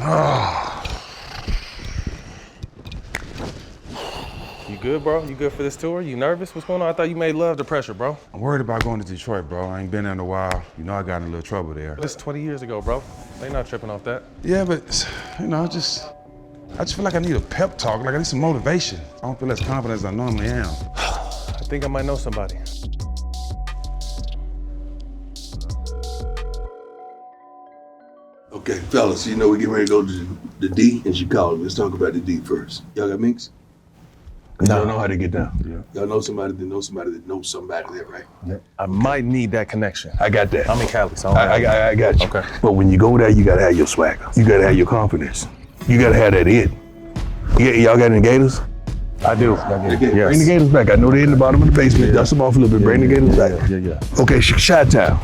You good, bro? You good for this tour? You nervous? What's going on? I thought you made love to pressure, bro. I'm worried about going to Detroit, bro. I ain't been there in a while. You know I got in a little trouble there. This is 20 years ago, bro. They not tripping off that. Yeah, but, you know, I just feel like I need a pep talk, like I need some motivation. I don't feel as confident as I normally am. I think I might know somebody. Okay, fellas, you know we getting ready to go to the D in Chicago. Let's talk about the D first. Y'all got minks? Y'all know how to get down. Yeah. Y'all know somebody that knows somebody that knows somebody there, right? Yeah. I might need that connection. I got that. I'm in Cali, so I got you. Okay. But when you go there, you gotta have your swagger. You gotta have your confidence. You gotta have that it. Y'all got any Gators? I do. Yes. Yes. Bring the Gators back. I know they're in the bottom of the basement. Dust them off a little bit. Bring the Gators back. Yeah. Okay, Chi-Town.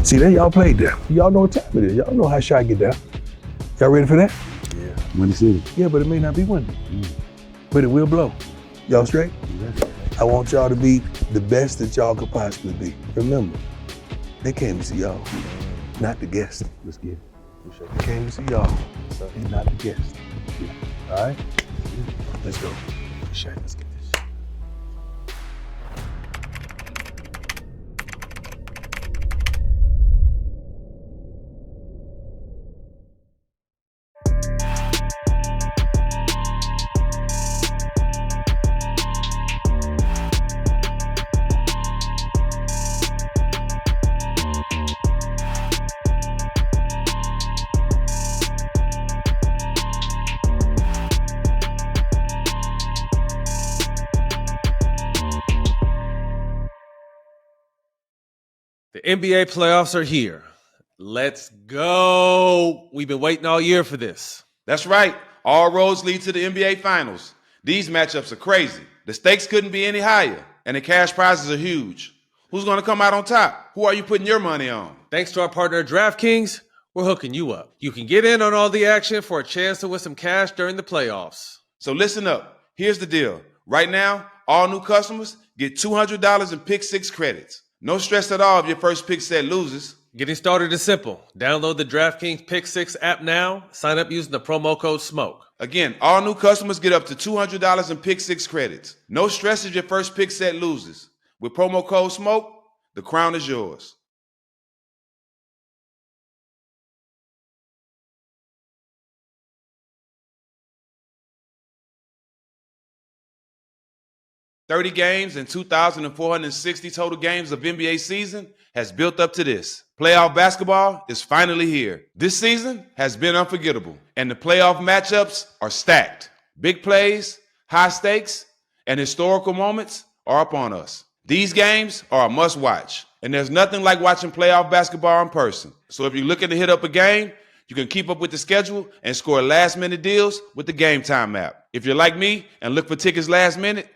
See, there y'all played there. Y'all know what time it is. Y'all know how Chi get down. Y'all ready for that? Yeah. Windy City. Yeah, but it may not be windy. But it will blow. Y'all straight? I want y'all to be the best that y'all could possibly be. Remember, they came to see y'all, not the guests. Let's get it. They came to see y'all, and not the guests. All right? Let's go. Let's get this. The NBA playoffs are here. Let's go. We've been waiting all year for this. That's right. All roads lead to the NBA Finals. These matchups are crazy. The stakes couldn't be any higher, and the cash prizes are huge. Who's going to come out on top? Who are you putting your money on? Thanks to our partner DraftKings, we're hooking you up. You can get in on all the action for a chance to win some cash during the playoffs. So listen up. Here's the deal. Right now, all new customers get $200 in Pick 6 credits. No stress at all if your first pick set loses. Getting started is simple. Download the DraftKings Pick 6 app now. Sign up using the promo code SMOKE. Again, all new customers get up to $200 in Pick 6 credits. No stress if your first pick set loses. With promo code SMOKE, the crown is yours. $30 games and 2,460 total games of NBA season has built up to this. Playoff basketball is finally here. This season has been unforgettable, and the playoff matchups are stacked. Big plays, high stakes, and historical moments are upon us. These games are a must-watch, and there's nothing like watching playoff basketball in person. So if you're looking to hit up a game, you can keep up with the schedule and score last-minute deals with the Game Time app. If you're like me and look for tickets last minute,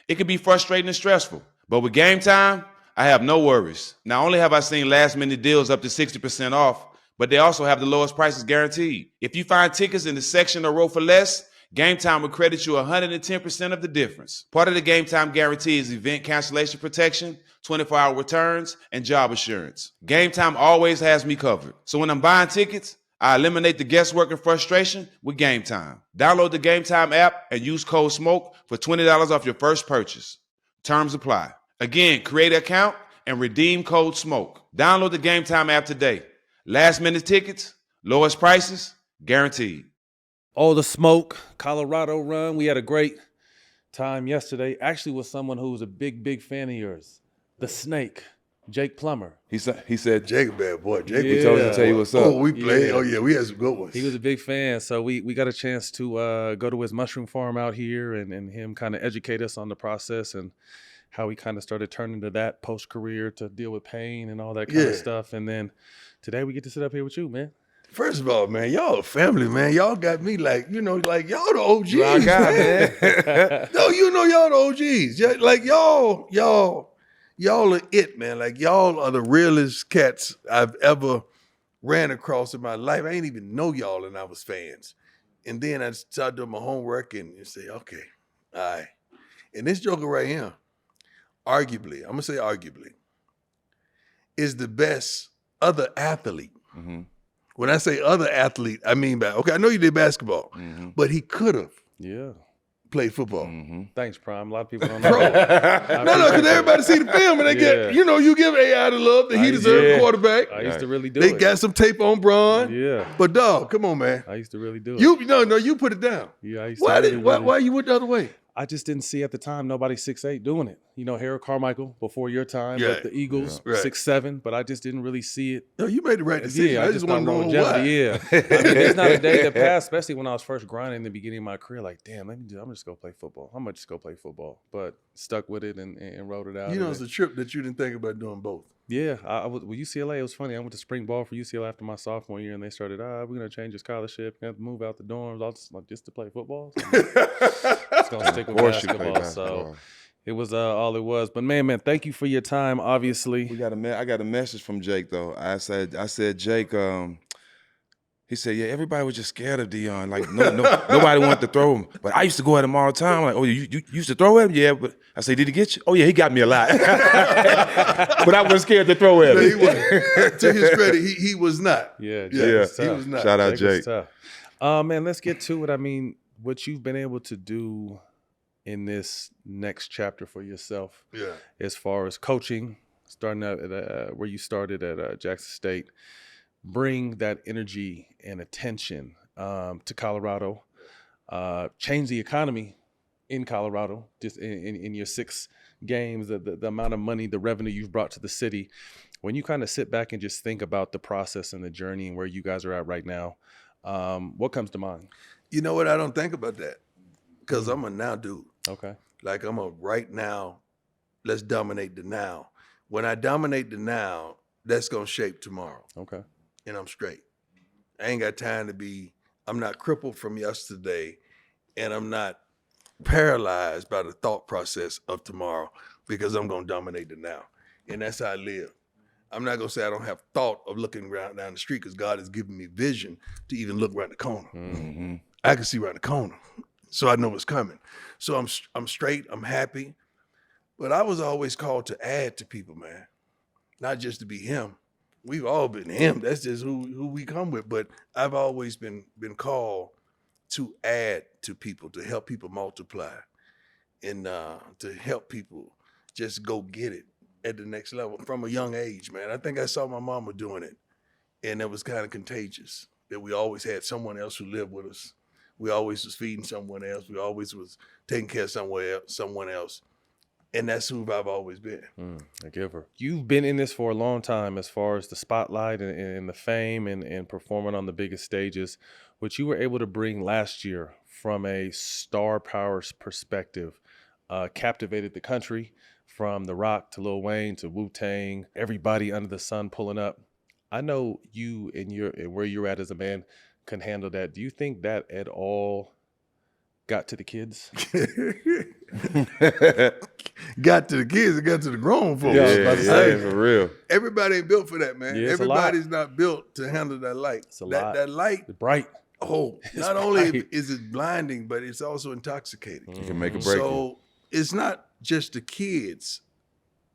it can be frustrating and stressful. But with Game Time, I have no worries. Not only have I seen last-minute deals up to 60% off, but they also have the lowest prices guaranteed. If you find tickets in the section or row for less, Game Time will credit you 110% of the difference. Part of the Game Time guarantee is event cancellation protection, 24-hour returns, and job assurance. Game Time always has me covered. So when I'm buying tickets, I eliminate the guesswork and frustration with Game Time. Download the Game Time app and use code SMOKE for $20 off your first purchase. Terms apply. Again, create an account and redeem code SMOKE. Download the Game Time app today. Last minute tickets, lowest prices, guaranteed. Oh, the Smoke, Colorado run. We had a great time yesterday. Actually with someone who was a big fan of yours. The Snake, Jake Plummer. He said, Jake, bad boy. Jake, Yeah. we told him to tell you what's up. Oh, we played. Yeah. Oh, yeah, we had some good ones. He was a big fan, so we got a chance to go to his mushroom farm out here and him kind of educate us on the process and how he kind of started turning to that post-career to deal with pain and all that kind of stuff. And then today we get to sit up here with you, man. First of all, man, y'all a family, man. Y'all got me like, you know, like y'all the OGs, My God, man. No, you know y'all the OGs. Yeah, like y'all are it, man. Like y'all are the realest cats I've ever ran across in my life. I ain't even know y'all and I was fans. And then I started doing my homework and say, okay, all right. And this joker right here, arguably, I'm gonna say arguably, is the best other athlete When I say other athlete, I mean okay, I know you did basketball, but he could have Yeah. played football. Thanks, Prime. A lot of people don't know. Bro. No, because everybody see the film and they get, you give AI the love that he deserves, the quarterback. I used to really do They it. got some tape on Bron. Yeah. But dog, come on, man. I used to really do it. You put it down. Yeah, I used to Why you went the other way? I just didn't see at the time nobody 6'8" doing it. Harold Carmichael before your time, but the Eagles 6'7", but I just didn't really see it. No, you made the right decision. Yeah, I just want to know why. Yeah, I mean, there's not a day that passed, especially when I was first grinding in the beginning of my career. Like, damn, I'm just gonna play football. I'm gonna just go play football, but stuck with it and wrote it out. It's a trip that you didn't think about doing both. Yeah, I was with UCLA. It was funny. I went to spring ball for UCLA after my sophomore year, and they started, we're gonna change your scholarship. You have to move out the dorms. All just to play football. So it's gonna stick with basketball. So it was all it was. But man, thank you for your time. Obviously, I got a message from Jake though. I said Jake. He said, yeah, everybody was just scared of Deion. Like, nobody wanted to throw him. But I used to go at him all the time. Like, oh, you used to throw at him? Yeah, but I said, did he get you? Oh, yeah, he got me a lot. But I wasn't scared to throw at him. He wasn't. To his credit, he was not. Yeah, he was not. Shout out Jake. Man, let's get to it. I mean, what you've been able to do in this next chapter for yourself, as far as coaching, starting out at where you started at Jackson State, bring that energy and attention to Colorado, change the economy in Colorado, just in your 6 games, the amount of money, the revenue you've brought to the city. When you kind of sit back and just think about the process and the journey and where you guys are at right now, what comes to mind? You know what? I don't think about that because I'm a now dude. Okay. Like I'm a right now, let's dominate the now. When I dominate the now, that's going to shape tomorrow. Okay. And I'm straight. I ain't got time I'm not crippled from yesterday, and I'm not paralyzed by the thought process of tomorrow because I'm going to dominate the now. And that's how I live. I'm not going to say I don't have thought of looking around down the street because God has given me vision to even look around the corner. Mm-hmm. I can see around the corner, so I know what's coming. So I'm straight, I'm happy. But I was always called to add to people, man, not just to be him. We've all been him. That's just who we come with. But I've always been called to add to people, to help people multiply, and to help people just go get it at the next level from a young age, man. I think I saw my mama doing it, and it was kind of contagious that we always had someone else who lived with us. We always was feeding someone else. We always was taking care of someone else. And that's who I've always been. A giver. You've been in this for a long time as far as the spotlight and the fame and performing on the biggest stages, which you were able to bring last year from a star power perspective, captivated the country from The Rock to Lil Wayne to Wu-Tang, everybody under the sun pulling up. I know you and where you're at as a man can handle that. Do you think that at all got to the kids? Got to the kids, it got to the grown folks. Yeah, for real. Everybody ain't built for that, man. Yeah, Everybody's not built to handle that light. It's a lot. That light, It's bright. not only is it blinding, but it's also intoxicating. You can make a break. So it's not just the kids,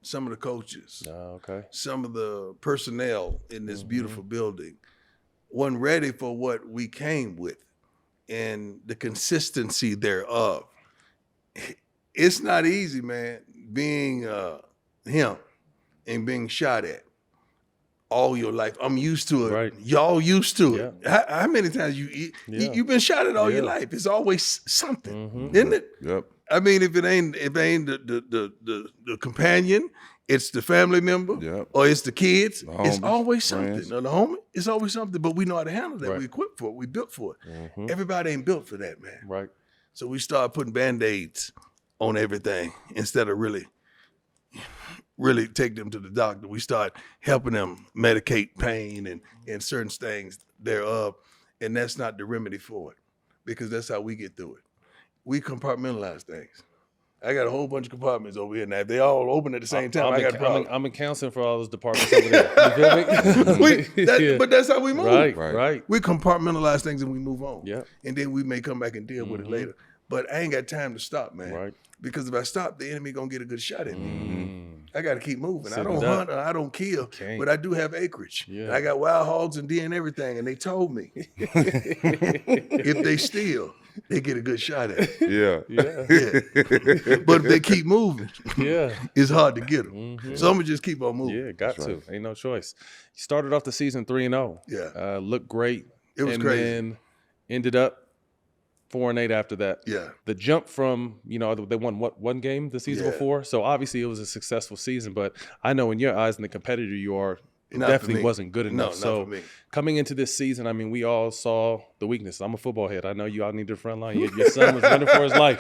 some of the coaches, Okay. some of the personnel in this beautiful building wasn't ready for what we came with and the consistency thereof. It's not easy, man, being him and being shot at all your life. I'm used to it. Right. Y'all used to it. How many times you've been shot at all your life? It's always something, isn't it? Yep. I mean, if it ain't the companion, it's the family member, or it's the kids. The it's homies, always friends. something. Or the homie, it's always something. But we know how to handle that. Right. We equipped for it. We built for it. Everybody ain't built for that, man. Right. So we start putting Band-Aids on everything instead of really take them to the doctor. We start helping them medicate pain and certain things thereof, and that's not the remedy for it because that's how we get through it. We compartmentalize things. I got a whole bunch of compartments over here now. If they all open at the same time, I got a problem. I'm in counseling for all those departments over there. You feel me? But that's how we move. Right. We compartmentalize things and we move on. Yeah. And then we may come back and deal with it later. But I ain't got time to stop, man. Right. Because if I stop, the enemy gonna get a good shot at me. I got to keep moving. I Sitting don't duck. hunt or I don't kill, Can't. but I do have acreage. Yeah. And I got wild hogs and deer and everything, and they told me if they steal, they get a good shot at it. Yeah. Yeah. But if they keep moving, Yeah. it's hard to get them. Mhm. So I'm gonna just keep on moving. Yeah, got That's to. right. Ain't no choice. You started off the season 3-0. Yeah. Looked great. It was and crazy. then ended up 4-8 after that. Yeah. The jump from, they won one game the season Yeah. before. So obviously it was a successful season, but I know in your eyes and the competitor you are, it Not for definitely me. wasn't good No, enough. not So for me. coming into this season, I mean, we all saw the weakness. I'm a football head. I know you all need the front line. Your son was running for his life.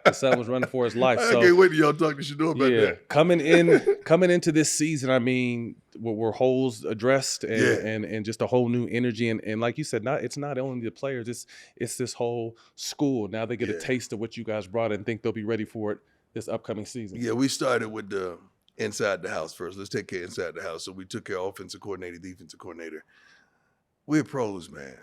Your son was running for his life. I So can't wait till y'all talk to Shedeur about yeah, that. coming into this season, I mean, were holes addressed and, Yeah. and just a whole new energy and like you said, it's not only the players, it's this whole school. Now they get Yeah. a taste of what you guys brought and think they'll be ready for it this upcoming season. Yeah, we started with the inside the house first. Let's take care of inside the house. So we took care of offensive coordinator, defensive coordinator. We're pros, man.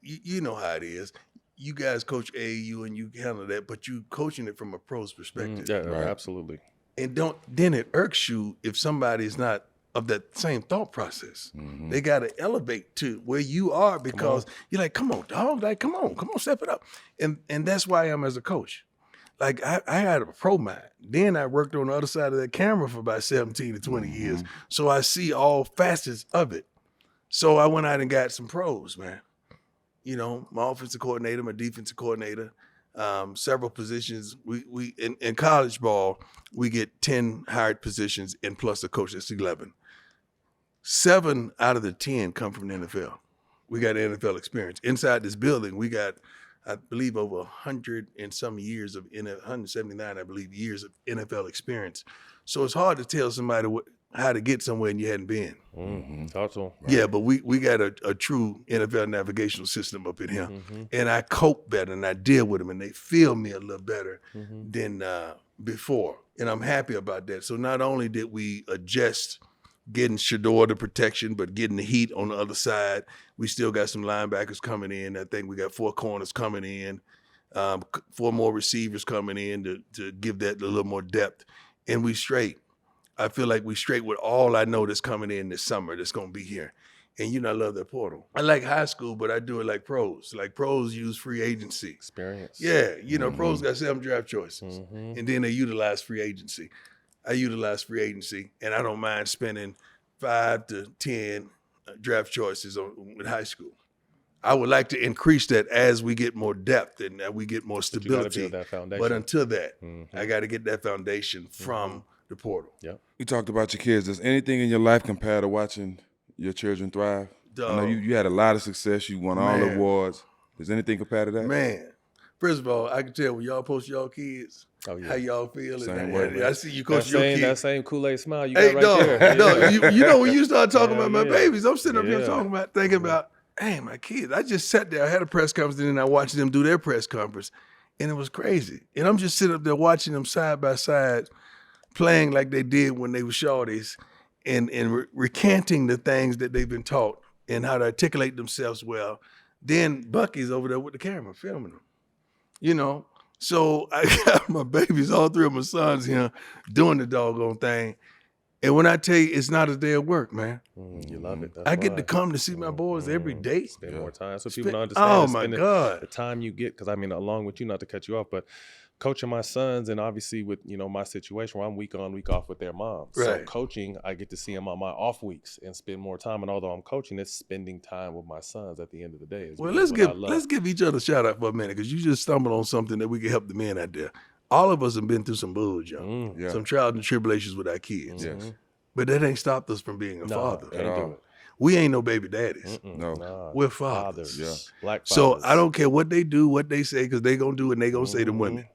You know how it is. You guys coach AAU and you handle that, but you coaching it from a pro's perspective. Yeah, Right. absolutely. And then it irks you if somebody's not of that same thought process. Mhm. They got to elevate to where you are because you're like, come on, dog. Like, come on, step it up. And that's why I am as a coach. Like, I had a pro mind. Then I worked on the other side of that camera for about 17 to 20 years. So I see all facets of it. So I went out and got some pros, man. My offensive coordinator, my defensive coordinator, several positions. We in college ball, we get 10 hired positions and plus a coach, that's 11. 7 out of the 10 come from the NFL. We got NFL experience. Inside this building, we got, I believe, over 100 and some years of 179, I believe, years of NFL experience. So it's hard to tell somebody how to get somewhere and you hadn't been. Talk to 'em. Yeah, but we got a true NFL navigational system up in here. And I cope better and I deal with them and they feel me a little better than before. And I'm happy about that. So not only did we adjust getting Shedeur the protection, but getting the heat on the other side, we still got some linebackers coming in. I think we got 4 corners coming in, 4 more receivers coming in to give that a little more depth. And we straight. I feel like we straight with all I know that's coming in this summer that's going to be here. And I love that portal. I like high school, but I do it like pros. Like pros use free agency. Experience. Yeah, pros got 7 draft choices. And then they utilize free agency. I utilize free agency, and I don't mind spending 5 to 10 draft choices with high school. I would like to increase that as we get more depth and we get more But you gotta stability. build that foundation. But until that, I got to get that foundation from the portal. Yep. You talked about your kids. Does anything in your life compare to watching your children thrive? I know Dog. you had a lot of success. You won all the Man. awards. Does anything compare to that? Man, first of all, I can tell when y'all post y'all kids, Oh, yeah. how y'all feel. Same And way, man. I see you That coach your same, that kids. same Kool-Aid smile you Hey, got right dog, there. dog, when you start talking Hell about my yeah. babies, I'm sitting up here Yeah. thinking about, hey, my kids. I just sat there, I had a press conference, and then I watched them do their press conference, and it was crazy. And I'm just sitting up there watching them side by side, playing like they did when they were shorties, and recanting the things that they've been taught and how to articulate themselves well. Then Bucky's over there with the camera filming them. So I got my babies, all 3 of my sons here, doing the doggone thing. And when I tell you, it's not a day of work, man. You love it. That's I get why. to come to see my boys every day. Spend more time so Spend- people don't understand. oh, my spending God. The time you get, because I mean, along with you, not to cut you off, but coaching my sons, and obviously with my situation where I'm week on, week off with their mom. So Right. coaching, I get to see them on my off weeks and spend more time. And although I'm coaching, it's spending time with my sons at the end of the day. Well, what I love. let's give each other a shout out for a minute, because you just stumbled on something that we can help the men out there. All of us have been through some bull, John. Yeah. Some trials and tribulations with our kids. Yes. But that ain't stopped us from being a No, father. can't At do all. it. We ain't no baby daddies. No. Nah, We're fathers. Yeah. Black So fathers. I don't care what they do, what they say, because they going to do it and they going to say to women.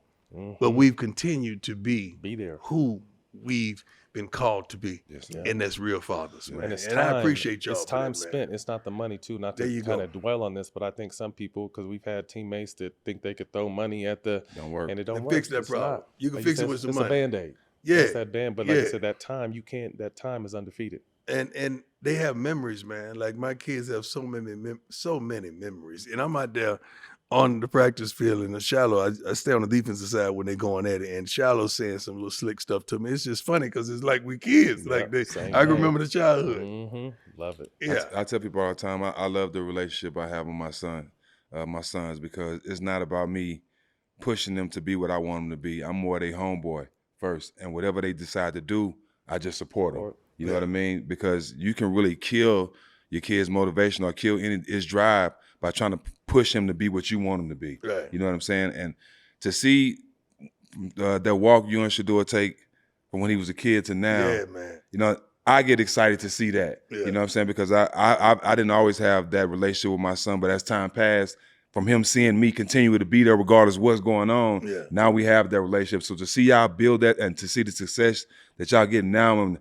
But we've continued to be there. who we've been called to be. Yes. And that's real fathers, man. And it's And time. I appreciate y'all. It's for that, time man. spent. It's not the money too. Not There to you kind go. of dwell on this, but I think some people, because we've had teammates that think they could throw money at the Don't work. and it don't And work. fix that It's problem. not. You can Like fix it said, with some it's money. a Band-Aid. Yeah. It's that band, but like I Yeah. said, that time you can't. That time is undefeated. And they have memories, man. Like my kids have so many memories, and I'm out there on the practice field in the shallow. I stay on the defensive side when they're going at it, and Shallow's saying some little slick stuff to me. It's just funny because it's like we kids. Yep, Like same I can thing. remember the childhood. Love it. Yeah. I tell people all the time, I love the relationship I have with my sons, because it's not about me pushing them to be what I want them to be. I'm more their homeboy first, and whatever they decide to do, I just support them. You know what I mean? Because you can really kill your kid's motivation or kill his drive by trying to push him to be what you want him to be. Right. You know what I'm saying? And to see that walk you and Shedeur take from when he was a kid to now, Yeah, man. you know, I get excited to see that. Yeah. You know what I'm saying? Because I didn't always have that relationship with my son, but as time passed, from him seeing me continue to be there regardless of what's going on, now we have that relationship. So to see y'all build that and to see the success that y'all getting now,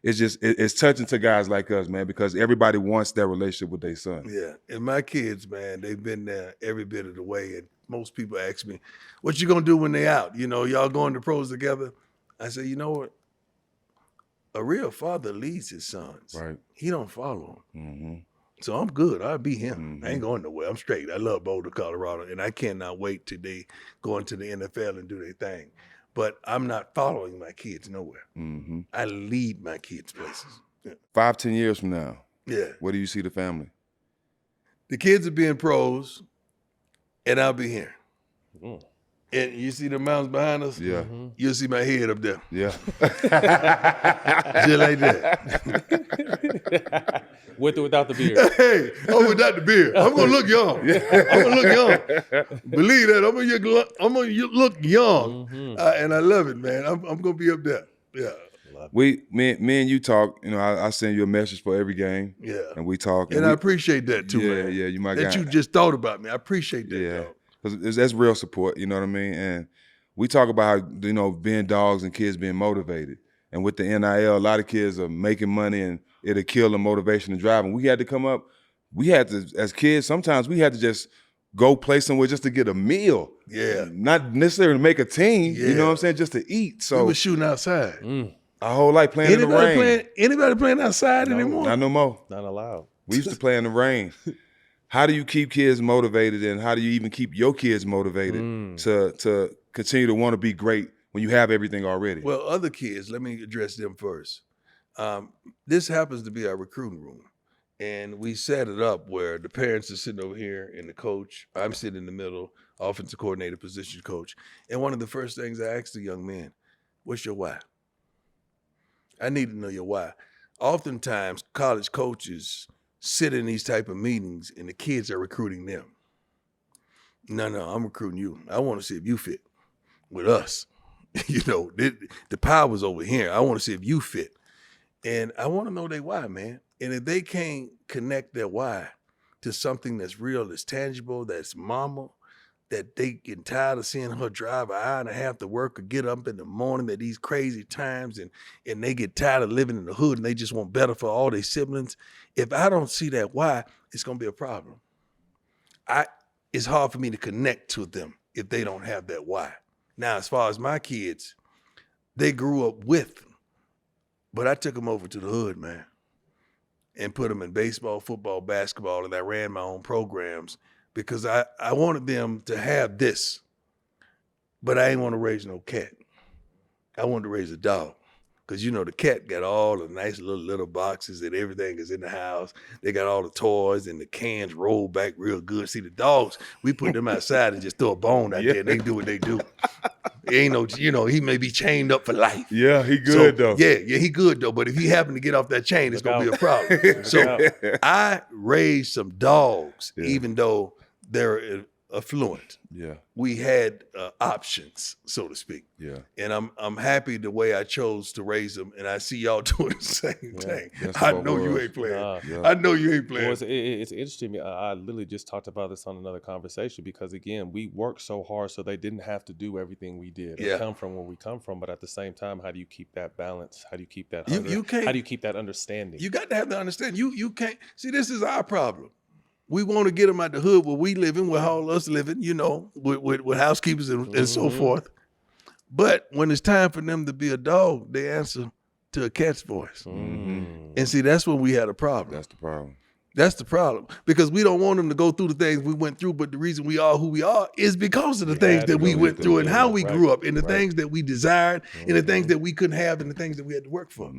it's touching to guys like us, man, because everybody wants that relationship with their son. Yeah, and my kids, man, they've been there every bit of the way. And most people ask me, what you gonna do when they out? You know, y'all going to pros together? I say, you know what? A real father leads his sons. Right. He don't follow them. Mm-hmm. So I'm good. I'll be him. I ain't going nowhere. I'm straight. I love Boulder, Colorado, and I cannot wait till they go into the NFL and do their thing. But I'm not following my kids nowhere. Mm-hmm. I lead my kids places. 5-10 years from now, Yeah. where do you see the family? The kids are being pros, and I'll be here. And you see the mountains behind us? Yeah. You'll see my head up there. Yeah. Just like that. With or without the beard. Hey, without the beard. I'm going to look young. I'm going to look young. Believe that. I'm going to look young. And I love it, man. I'm going to be up there. Yeah. Me and you talk, you know, I send you a message for every game. Yeah. And we talk. And I appreciate that too, man. Yeah, you my that guy. you just thought about me. I appreciate that, dog. Because that's real support, you know what I mean? And we talk about how, you know, being dogs and kids being motivated. And with the NIL, a lot of kids are making money and it'll kill the motivation and drive. And we had to come up, as kids, sometimes we had to just go play somewhere just to get a meal. Yeah. Not necessarily to make a team, Yeah. you know what I'm saying, just to eat. So We were shooting outside. our whole life playing in the rain. Anybody playing outside anymore? Not no more. Not allowed. We used to play in the rain. How do you keep kids motivated, and how do you even keep your kids motivated to continue to want to be great when you have everything already? Well, other kids, let me address them first. This happens to be our recruiting room. And we set it up where the parents are sitting over here and the coach, I'm sitting in the middle, offensive coordinator, position coach. And one of the first things I ask the young men, what's your why? I need to know your why. Oftentimes, college coaches sit in these type of meetings and the kids are recruiting them. No, I'm recruiting you. I want to see if you fit with us. You know, the power's over here. I want to see if you fit. And I want to know their why, man. And if they can't connect their why to something that's real, that's tangible, that's mama, that they get tired of seeing her drive an hour and a half to work or get up in the morning at these crazy times and they get tired of living in the hood and they just want better for all their siblings. If I don't see that why, it's going to be a problem. It's hard for me to connect to them if they don't have that why. Now, as far as my kids, they grew up with, but I took them over to the hood, man, and put them in baseball, football, basketball, and I ran my own programs because I wanted them to have this, but I ain't want to raise no cat. I wanted to raise a dog. Because, you know, the cat got all the nice little boxes and everything is in the house. They got all the toys and the cans rolled back real good. See, the dogs, we put them outside and just throw a bone out there and they do what they do. Ain't no, you know, he may be chained up for life. Yeah, he good though. Yeah, he good though. But if he happen to get off that chain, it's going to be a problem. So I raised some dogs, even though they're affluent. Yeah. We had options, so to speak. Yeah. And I'm happy the way I chose to raise them, and I see y'all doing the same thing. That's I what know it you was. ain't playing. Yeah. I know you ain't playing. Well, it's interesting to me. I literally just talked about this on another conversation because, again, we worked so hard so they didn't have to do everything we did or come from where we come from. But at the same time, how do you keep that balance? How do you keep that how do you keep that understanding? You got to have the understanding. You can't. See, this is our problem. We want to get them out the hood where we living, where all us living, you know, with housekeepers and so forth. But when it's time for them to be a dog, they answer to a cat's voice. And see, that's when we had a problem. That's the problem. That's the problem, because we don't want them to go through the things we went through, but the reason we are who we are is because of the things that we went through and how we grew up, and the things that we desired, and the things that we couldn't have, and the things that we had to work for.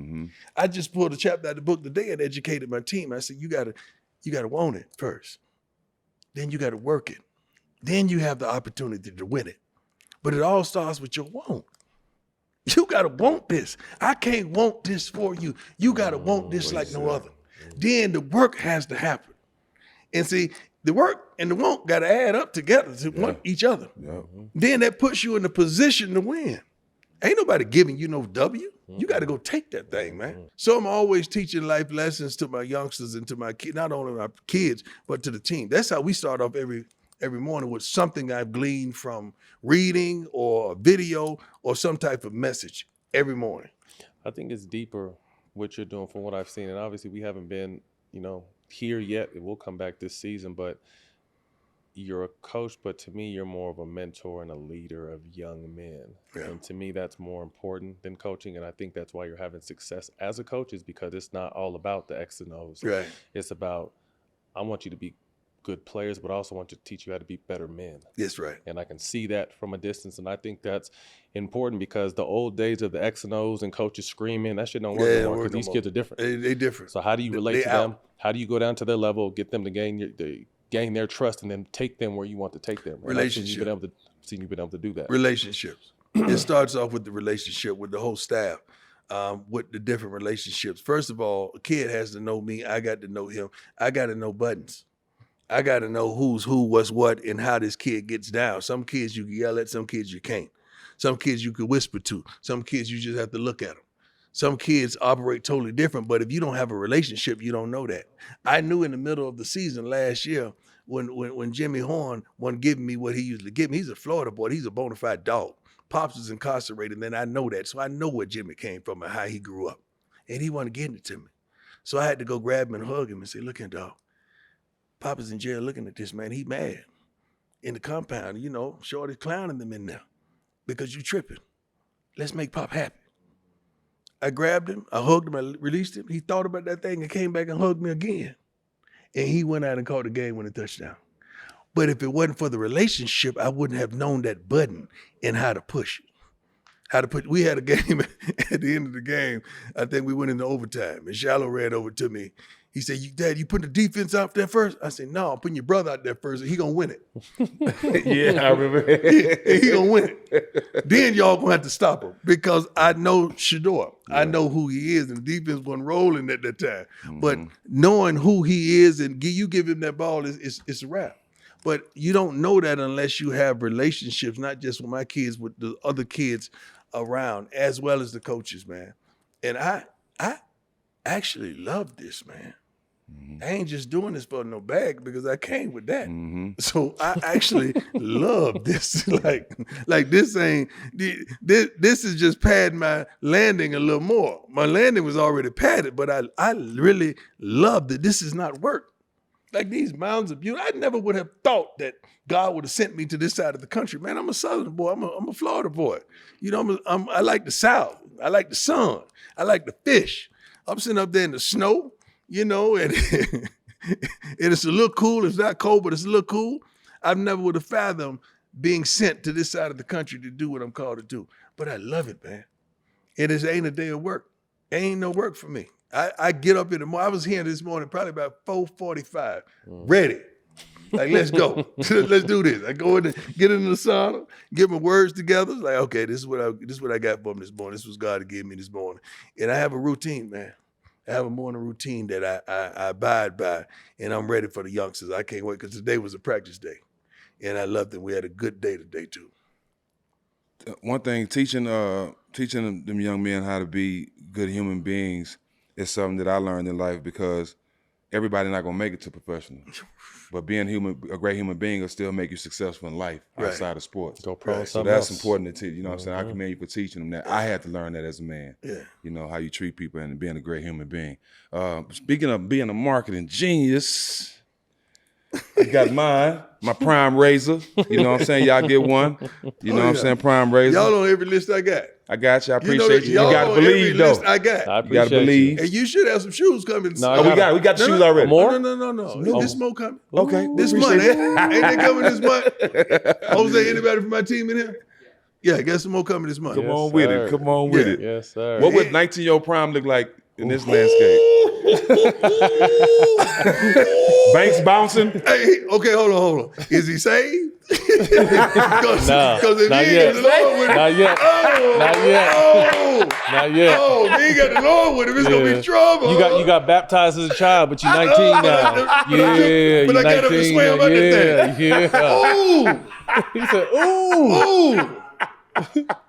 I just pulled a chapter out of the book today and educated my team. I said, you gotta want it first. Then you gotta work it. Then you have the opportunity to win it. But it all starts with your want. You gotta want this. I can't want this for you. You gotta want this like no other. Then the work has to happen. And see, the work and the want gotta add up together to want each other. Then that puts you in a position to win. Ain't nobody giving you no W. You gotta go take that thing, man. So I'm always teaching life lessons to my youngsters and to my kids, not only my kids, but to the team. That's how we start off every morning, with something I've gleaned from reading or a video or some type of message every morning. I think it's deeper what you're doing from what I've seen. And obviously we haven't been, here yet. It will come back this season, but you're a coach, but to me, you're more of a mentor and a leader of young men. Yeah. And to me, that's more important than coaching. And I think that's why you're having success as a coach, is because it's not all about the X and O's. Right. It's about, I want you to be good players, but I also want to teach you how to be better men. That's right. And I can see that from a distance, and I think that's important, because the old days of the X and O's and coaches screaming, that shit don't work anymore, because these kids are different. They different. So how do you relate to them? How do you go down to their level, get them to gain their trust, and then take them where you want to take them? Relationship. You've been able to do that. Relationships. It starts off with the relationship with the whole staff. With the different relationships. First of all, a kid has to know me. I got to know him. I got to know Buttons. I got to know who's who, what's what, and how this kid gets down. Some kids you can yell at, some kids you can't. Some kids you can whisper to. Some kids you just have to look at them. Some kids operate totally different, but if you don't have a relationship, you don't know that. I knew in the middle of the season last year when Jimmy Horn wasn't giving me what he usually give me. He's a Florida boy. He's a bona fide dog. Pops was incarcerated, and then I know that. So I know where Jimmy came from and how he grew up. And he wasn't getting it to me. So I had to go grab him and hug him and say, look here, dog. Pop is in jail looking at this, man. He mad in the compound, Shorty clowning them in there because you tripping. Let's make Pop happy. I grabbed him, I hugged him, I released him. He thought about that thing and came back and hugged me again. And he went out and caught the game winning touchdown. But if it wasn't for the relationship, I wouldn't have known that button and how to push it. We had a game at the end of the game. I think we went into overtime, and Shallow ran over to me. He said, Dad, you putting the defense out there first? I said, no, I'm putting your brother out there first, and he gonna win it. Yeah, I remember. He gonna win it. Then y'all gonna have to stop him, because I know Shedeur. Yeah. I know who he is, and the defense wasn't rolling at that time. Mm-hmm. But knowing who he is and you give him that ball, it's a wrap. But you don't know that unless you have relationships, not just with my kids, with the other kids around, as well as the coaches, man. And I actually love this, man. Mm-hmm. I ain't just doing this for no bag, because I came with that. Mm-hmm. So I actually love this. like this ain't, this is just padding my landing a little more. My landing was already padded, but I really love that this is not work. Like these mountains of beauty, I never would have thought that God would have sent me to this side of the country. Man, I'm a Southern boy. I'm a Florida boy. I like the South. I like the sun. I like the fish. I'm sitting up there in the snow, and, and it's a little cool. It's not cold, but it's a little cool. I never would have fathomed being sent to this side of the country to do what I'm called to do. But I love it, man. It ain't a day of work. Ain't no work for me. I get up in the morning. I was here this morning probably about 4:45, ready. Like, let's go. Let's do this. I go in and get in the sauna, get my words together. Like, okay, this is what I got for him this morning. This was God gave me this morning. And I have a routine, man. I have a morning routine that I abide by, and I'm ready for the youngsters. I can't wait, because today was a practice day, and I loved it. We had a good day today, too. One thing, teaching them young men how to be good human beings is something that I learned in life, because everybody not gonna make it to professional, but being a great human being will still make you successful in life outside of sports. Go pro. So that's important to teach. You know what I'm saying? I commend you for teaching them that. I had to learn that as a man. Yeah. How you treat people and being a great human being. Speaking of being a marketing genius, I got mine. my prime razor. You know what I'm saying? Y'all get one. You know what I'm saying? Prime razor. Y'all on every list I got. I got you. I You know appreciate that you. y'all You gotta on every believe though. list I got. I You gotta appreciate believe. And you should have some shoes coming. No, I Oh, got we got the shoes already. More? No. This more coming. Okay. This month, ain't they coming this month? Jose, anybody from my team in here? Yeah, got some more coming this month. Come Yes, on with sir. it. Come on with Yeah. it. Yes, sir. What would 19-year-old prime look like in this landscape? Banks bouncing. Hey, okay, hold on. Is he saved? Because Nah, if not he yet. ain't got the Lord with him, Not yet. oh, Not yet. oh, Not yet. oh, if he ain't got the Lord with him, it's gonna Yeah. be trouble. You got baptized as a child, but you're 19 but now. I got up and swam out that thing. Yeah. Ooh, He said, "Ooh."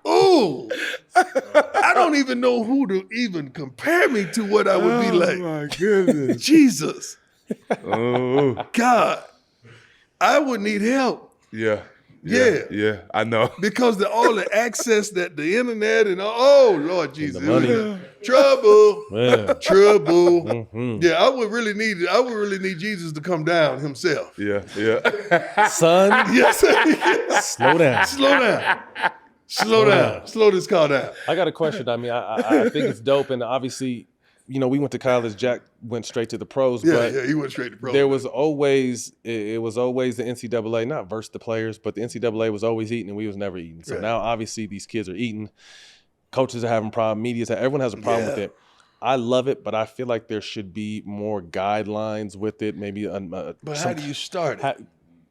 ooh. I don't even know who to even compare me to what I would be like. my goodness. Jesus, Oh. God, I would need help. Yeah. Yeah. I know. Because all the access that the internet and Lord Jesus, money. trouble, Man. trouble. Mhm. Yeah, I would really need Jesus to come down himself. Yeah. Son, Yes, slow down. slow down, slow this car down. I got a question. I mean, I think it's dope, and obviously, we went to college. Jack went straight to the pros, but Yeah, he went straight to pro. there was always the NCAA, not versus the players, but the NCAA was always eating and we was never eating. So Right. now obviously these kids are eating. Coaches are having problems. Everyone has a problem with Yeah. it. I love it, but I feel like there should be more guidelines with it. Maybe, But how do you start it? how-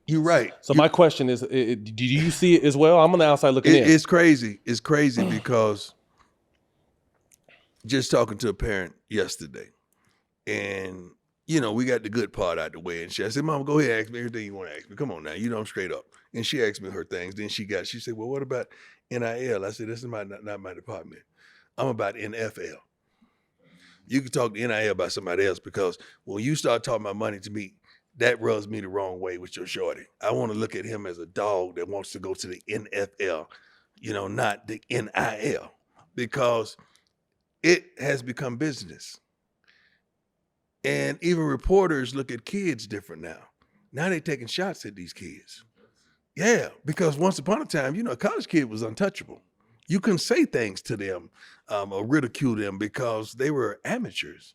You're right. So my question is, do you see it as well? I'm on the outside looking in. It's crazy. It's crazy because just talking to a parent yesterday, and we got the good part out the way, and I said, "Mom, go ahead, ask me everything you want to ask me. Come on now, I'm straight up." And she asked me her things. Then she said, "Well, what about NIL?" I said, "This is not my department. I'm about NFL. You can talk to NIL about somebody else because when you start talking about money to me, that rubs me the wrong way with your shorty. I want to look at him as a dog that wants to go to the NFL, not the NIL, because it has become business. And even reporters look at kids different now. Now they're taking shots at these kids. Yeah, because once upon a time, a college kid was untouchable. You couldn't say things to them or ridicule them because they were amateurs.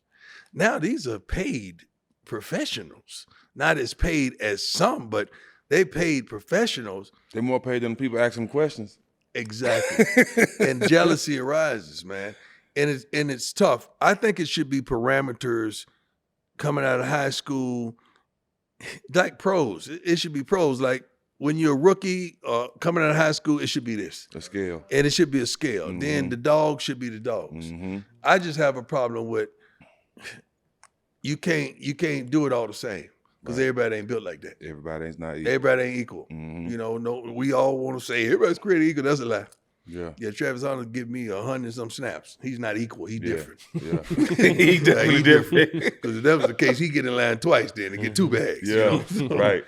Now these are paid professionals. Not as paid as some, but they paid professionals. They're more paid than people asking questions. Exactly. And jealousy arises, man. And it's tough. I think it should be parameters coming out of high school, like pros. It should be pros. Like when you're a rookie coming out of high school, it should be this. A scale. And it should be a scale. Mm-hmm. Then the dogs should be the dogs. Mm-hmm. I just have a problem with you can't do it all the same because everybody ain't built like that. Everybody ain't not equal. Everybody ain't equal. Mhm. No, we all want to say everybody's created equal. That's a lie. Yeah. Yeah, Travis Hunter give me 100 and some snaps. He's not equal. He's different. Yeah. He definitely different. Because if that was the case, he'd get in line twice then and get 2 bags. Yeah. Right.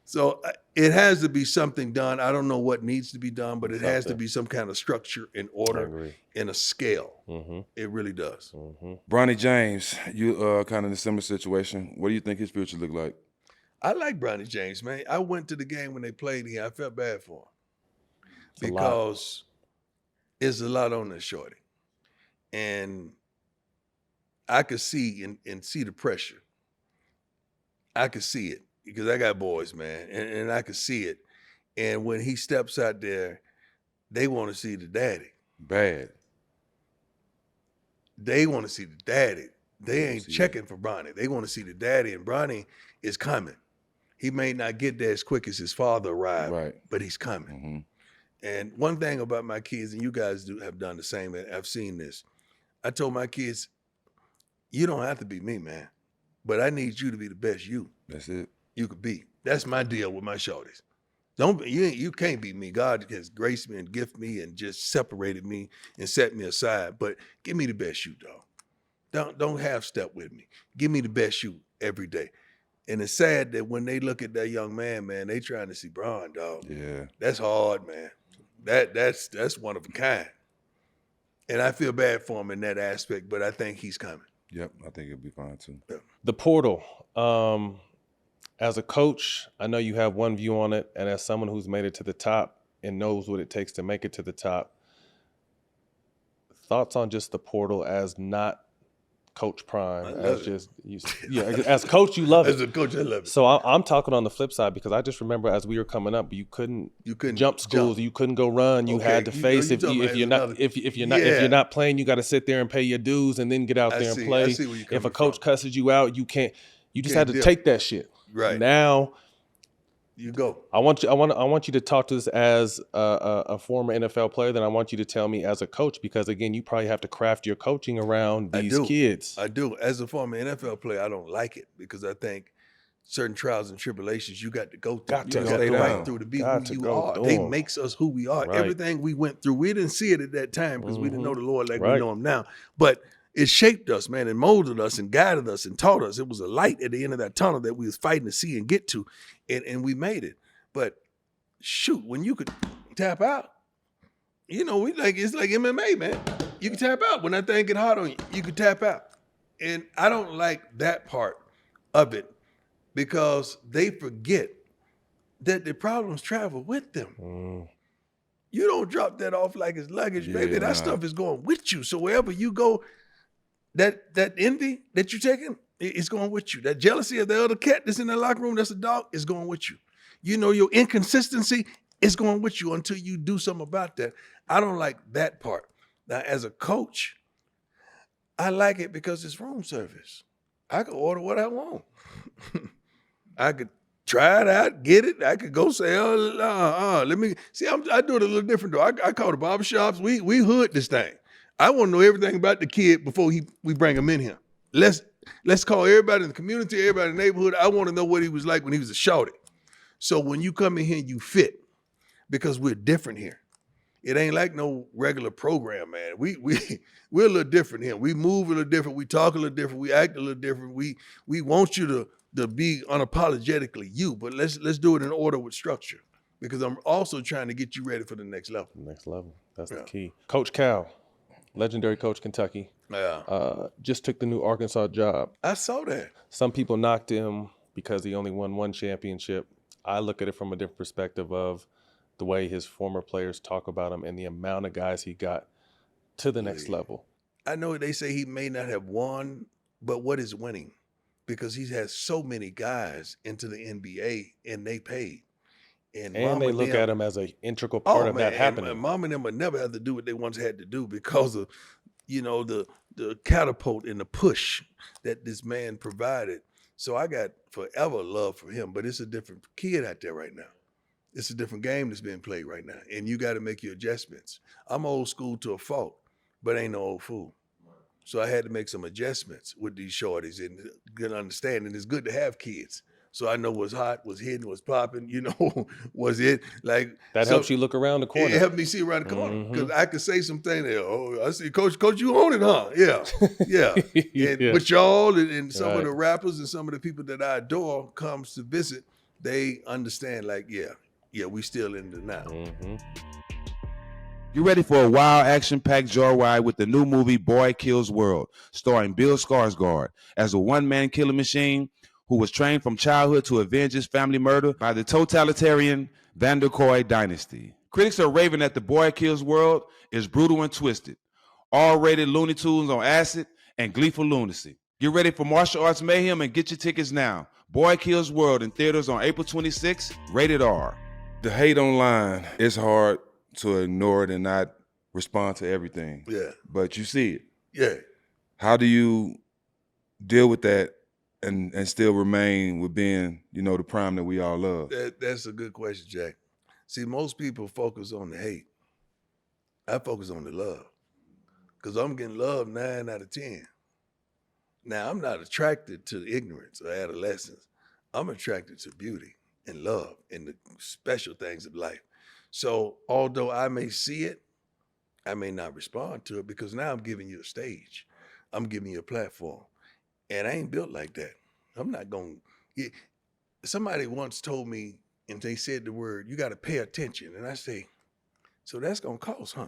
So it has to be something done. I don't know what needs to be done, but it has to be some kind of structure and I order agree. and a scale. Mm-hmm. It really does. Mm-hmm. Bronny James, you kind of in a similar situation. What do you think his future look like? I like Bronny James, man. I went to the game when they played here. I felt bad for him It's a lot. because it's a lot on this shorty. And I could see and see the pressure. I could see it because I got boys, man, and I could see it. And when he steps out there, they want to see the daddy. Bad. They want to see the daddy. They ain't see checking for Bronny. They want to see the daddy, and Bronny is coming. He may not get there as quick as his father arrived, Right. but he's coming. Mm-hmm. And one thing about my kids, and you guys have done the same, and I've seen this. I told my kids, you don't have to be me, man, but I need you to be the best you That's it. could be. That's my deal with my shorties. You can't be me. God has graced me and gifted me and just separated me and set me aside. But give me the best you, dog. Don't half step with me. Give me the best you every day. And it's sad that when they look at that young man, they trying to see Bron, dog. Yeah. That's hard, man. That's one of a kind. And I feel bad for him in that aspect, but I think he's coming. Yep. I think it'll be fine too. The portal. As a coach, I know you have one view on it, and as someone who's made it to the top and knows what it takes to make it to the top, thoughts on just the portal as not Coach Prime, as just as coach, you love it. As a coach, I love it. So I'm talking on the flip side because I just remember as we were coming up, you couldn't jump schools, you couldn't go run, you had to face if you're not playing, you got to sit there and pay your dues and then get out there and play. If a coach cusses you out, you can't. You just had to take that shit. Right now. You go. I want you to talk to us as a former NFL player. Then I want you to tell me as a coach, because again, you probably have to craft your coaching around these kids. I do. As a former NFL player, I don't like it because I think certain trials and tribulations you got to go through. You got to go right through to be who you are. They makes us who we are. Right. Everything we went through, we didn't see it at that time because we didn't know the Lord like we know him now. But it shaped us, man, and molded us and guided us and taught us. It was a light at the end of that tunnel that we was fighting to see and get to, and we made it. But shoot, when you could tap out, it's like MMA, man. You can tap out. When that thing get hard on you, you can tap out. And I don't like that part of it because they forget that the problems travel with them. You don't drop that off like it's luggage, baby. That stuff is going with you. So wherever you go, that envy that you're taking is going with you. That jealousy of the other cat that's in the locker room, that's a dog, is going with you. Your inconsistency is going with you until you do something about that. I don't like that part. Now, as a coach, I like it because it's room service. I could order what I want. I could try it out, get it. I could go say, let me see. I do it a little different though. I call the barbershops. We hood this thing. I want to know everything about the kid before we bring him in here. Let's call everybody in the community, everybody in the neighborhood. I want to know what he was like when he was a shorty. So when you come in here, you fit because we're different here. It ain't like no regular program, man. We're a little different here. We move a little different. We talk a little different. We act a little different. We want you to be unapologetically you, but let's do it in order with structure because I'm also trying to get you ready for the next level. Next level. That's the key. Coach Cal, legendary coach Kentucky. Yeah. Just took the new Arkansas job. I saw that. Some people knocked him because he only won one championship. I look at it from a different perspective of the way his former players talk about him and the amount of guys he got to the next level. I know they say he may not have won, but what is winning? Because he has so many guys into the NBA and they paid. And they look at him as an integral part of that happening. And Mom and them would never have to do what they once had to do because of, the catapult and the push that this man provided. So I got forever love for him, but it's a different kid out there right now. It's a different game that's being played right now, and you got to make your adjustments. I'm old school to a fault, but ain't no old fool. So I had to make some adjustments with these shorties and good understanding. It's good to have kids. So I know what's hot, what's hidden, what's popping, was it. Like that helps you look around the corner. It helped me see around the corner because I could say something there. Oh, I see, Coach, you own it, huh? Yeah. And with y'all and some of the rappers and some of the people that I adore comes to visit, they understand like, we still in the now. You ready for a wild, action-packed joyride with the new movie Boy Kills World, starring Bill Skarsgård as a one-man killing machine who was trained from childhood to avenge his family murder by the totalitarian Van der Kooi dynasty. Critics are raving that The Boy Kills World is brutal and twisted, R-rated Looney Tunes on acid, and gleeful lunacy. Get ready for martial arts mayhem and get your tickets now. Boy Kills World in theaters on April 26, rated R. The hate online, it's hard to ignore it and not respond to everything. Yeah. But you see it. Yeah. How do you deal with that and still remain with being, the prime that we all love? That's a good question, Jack. See, most people focus on the hate. I focus on the love because I'm getting love 9 out of 10. Now, I'm not attracted to ignorance or adolescence. I'm attracted to beauty and love and the special things of life. So although I may see it, I may not respond to it because now I'm giving you a stage. I'm giving you a platform. And I ain't built like that. I'm not going to. Somebody once told me, and they said the word, you got to pay attention. And I say, so that's going to cost, huh?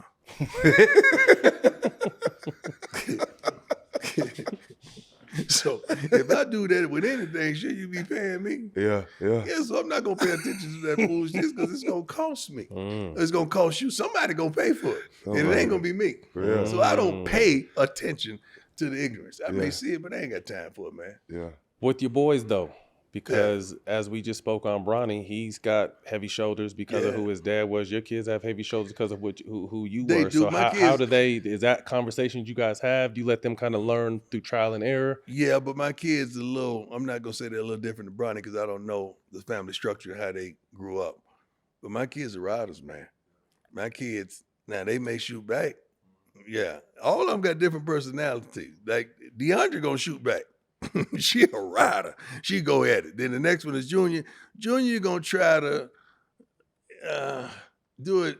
So if I do that with anything, should you be paying me? Yeah. Yeah, so I'm not gonna pay attention to that foolishness because it's gonna cost me. Mm. It's gonna cost you. Somebody gonna pay for it, and it Somebody. ain't gonna be me. Yeah. So I don't pay attention to the ignorance. I may Yeah. see it, but I ain't got time for it, man. Yeah. With your boys though, because as we just spoke on Bronny, he's got heavy shoulders because of Yeah. who his dad was. Your kids have heavy shoulders because of who you They were. do. So My how kids- do they? Is that conversations you guys have? Do you let them kind of learn through trial and error? Yeah, but my kids a little. I'm not gonna say they're a little different than Bronny because I don't know the family structure and how they grew up. But my kids are riders, man. My kids now they may shoot back. Yeah, all of them got different personalities. Like DeAndre gonna shoot back. She a rider. She go at it. Then the next one is Junior. Junior gonna try to do it.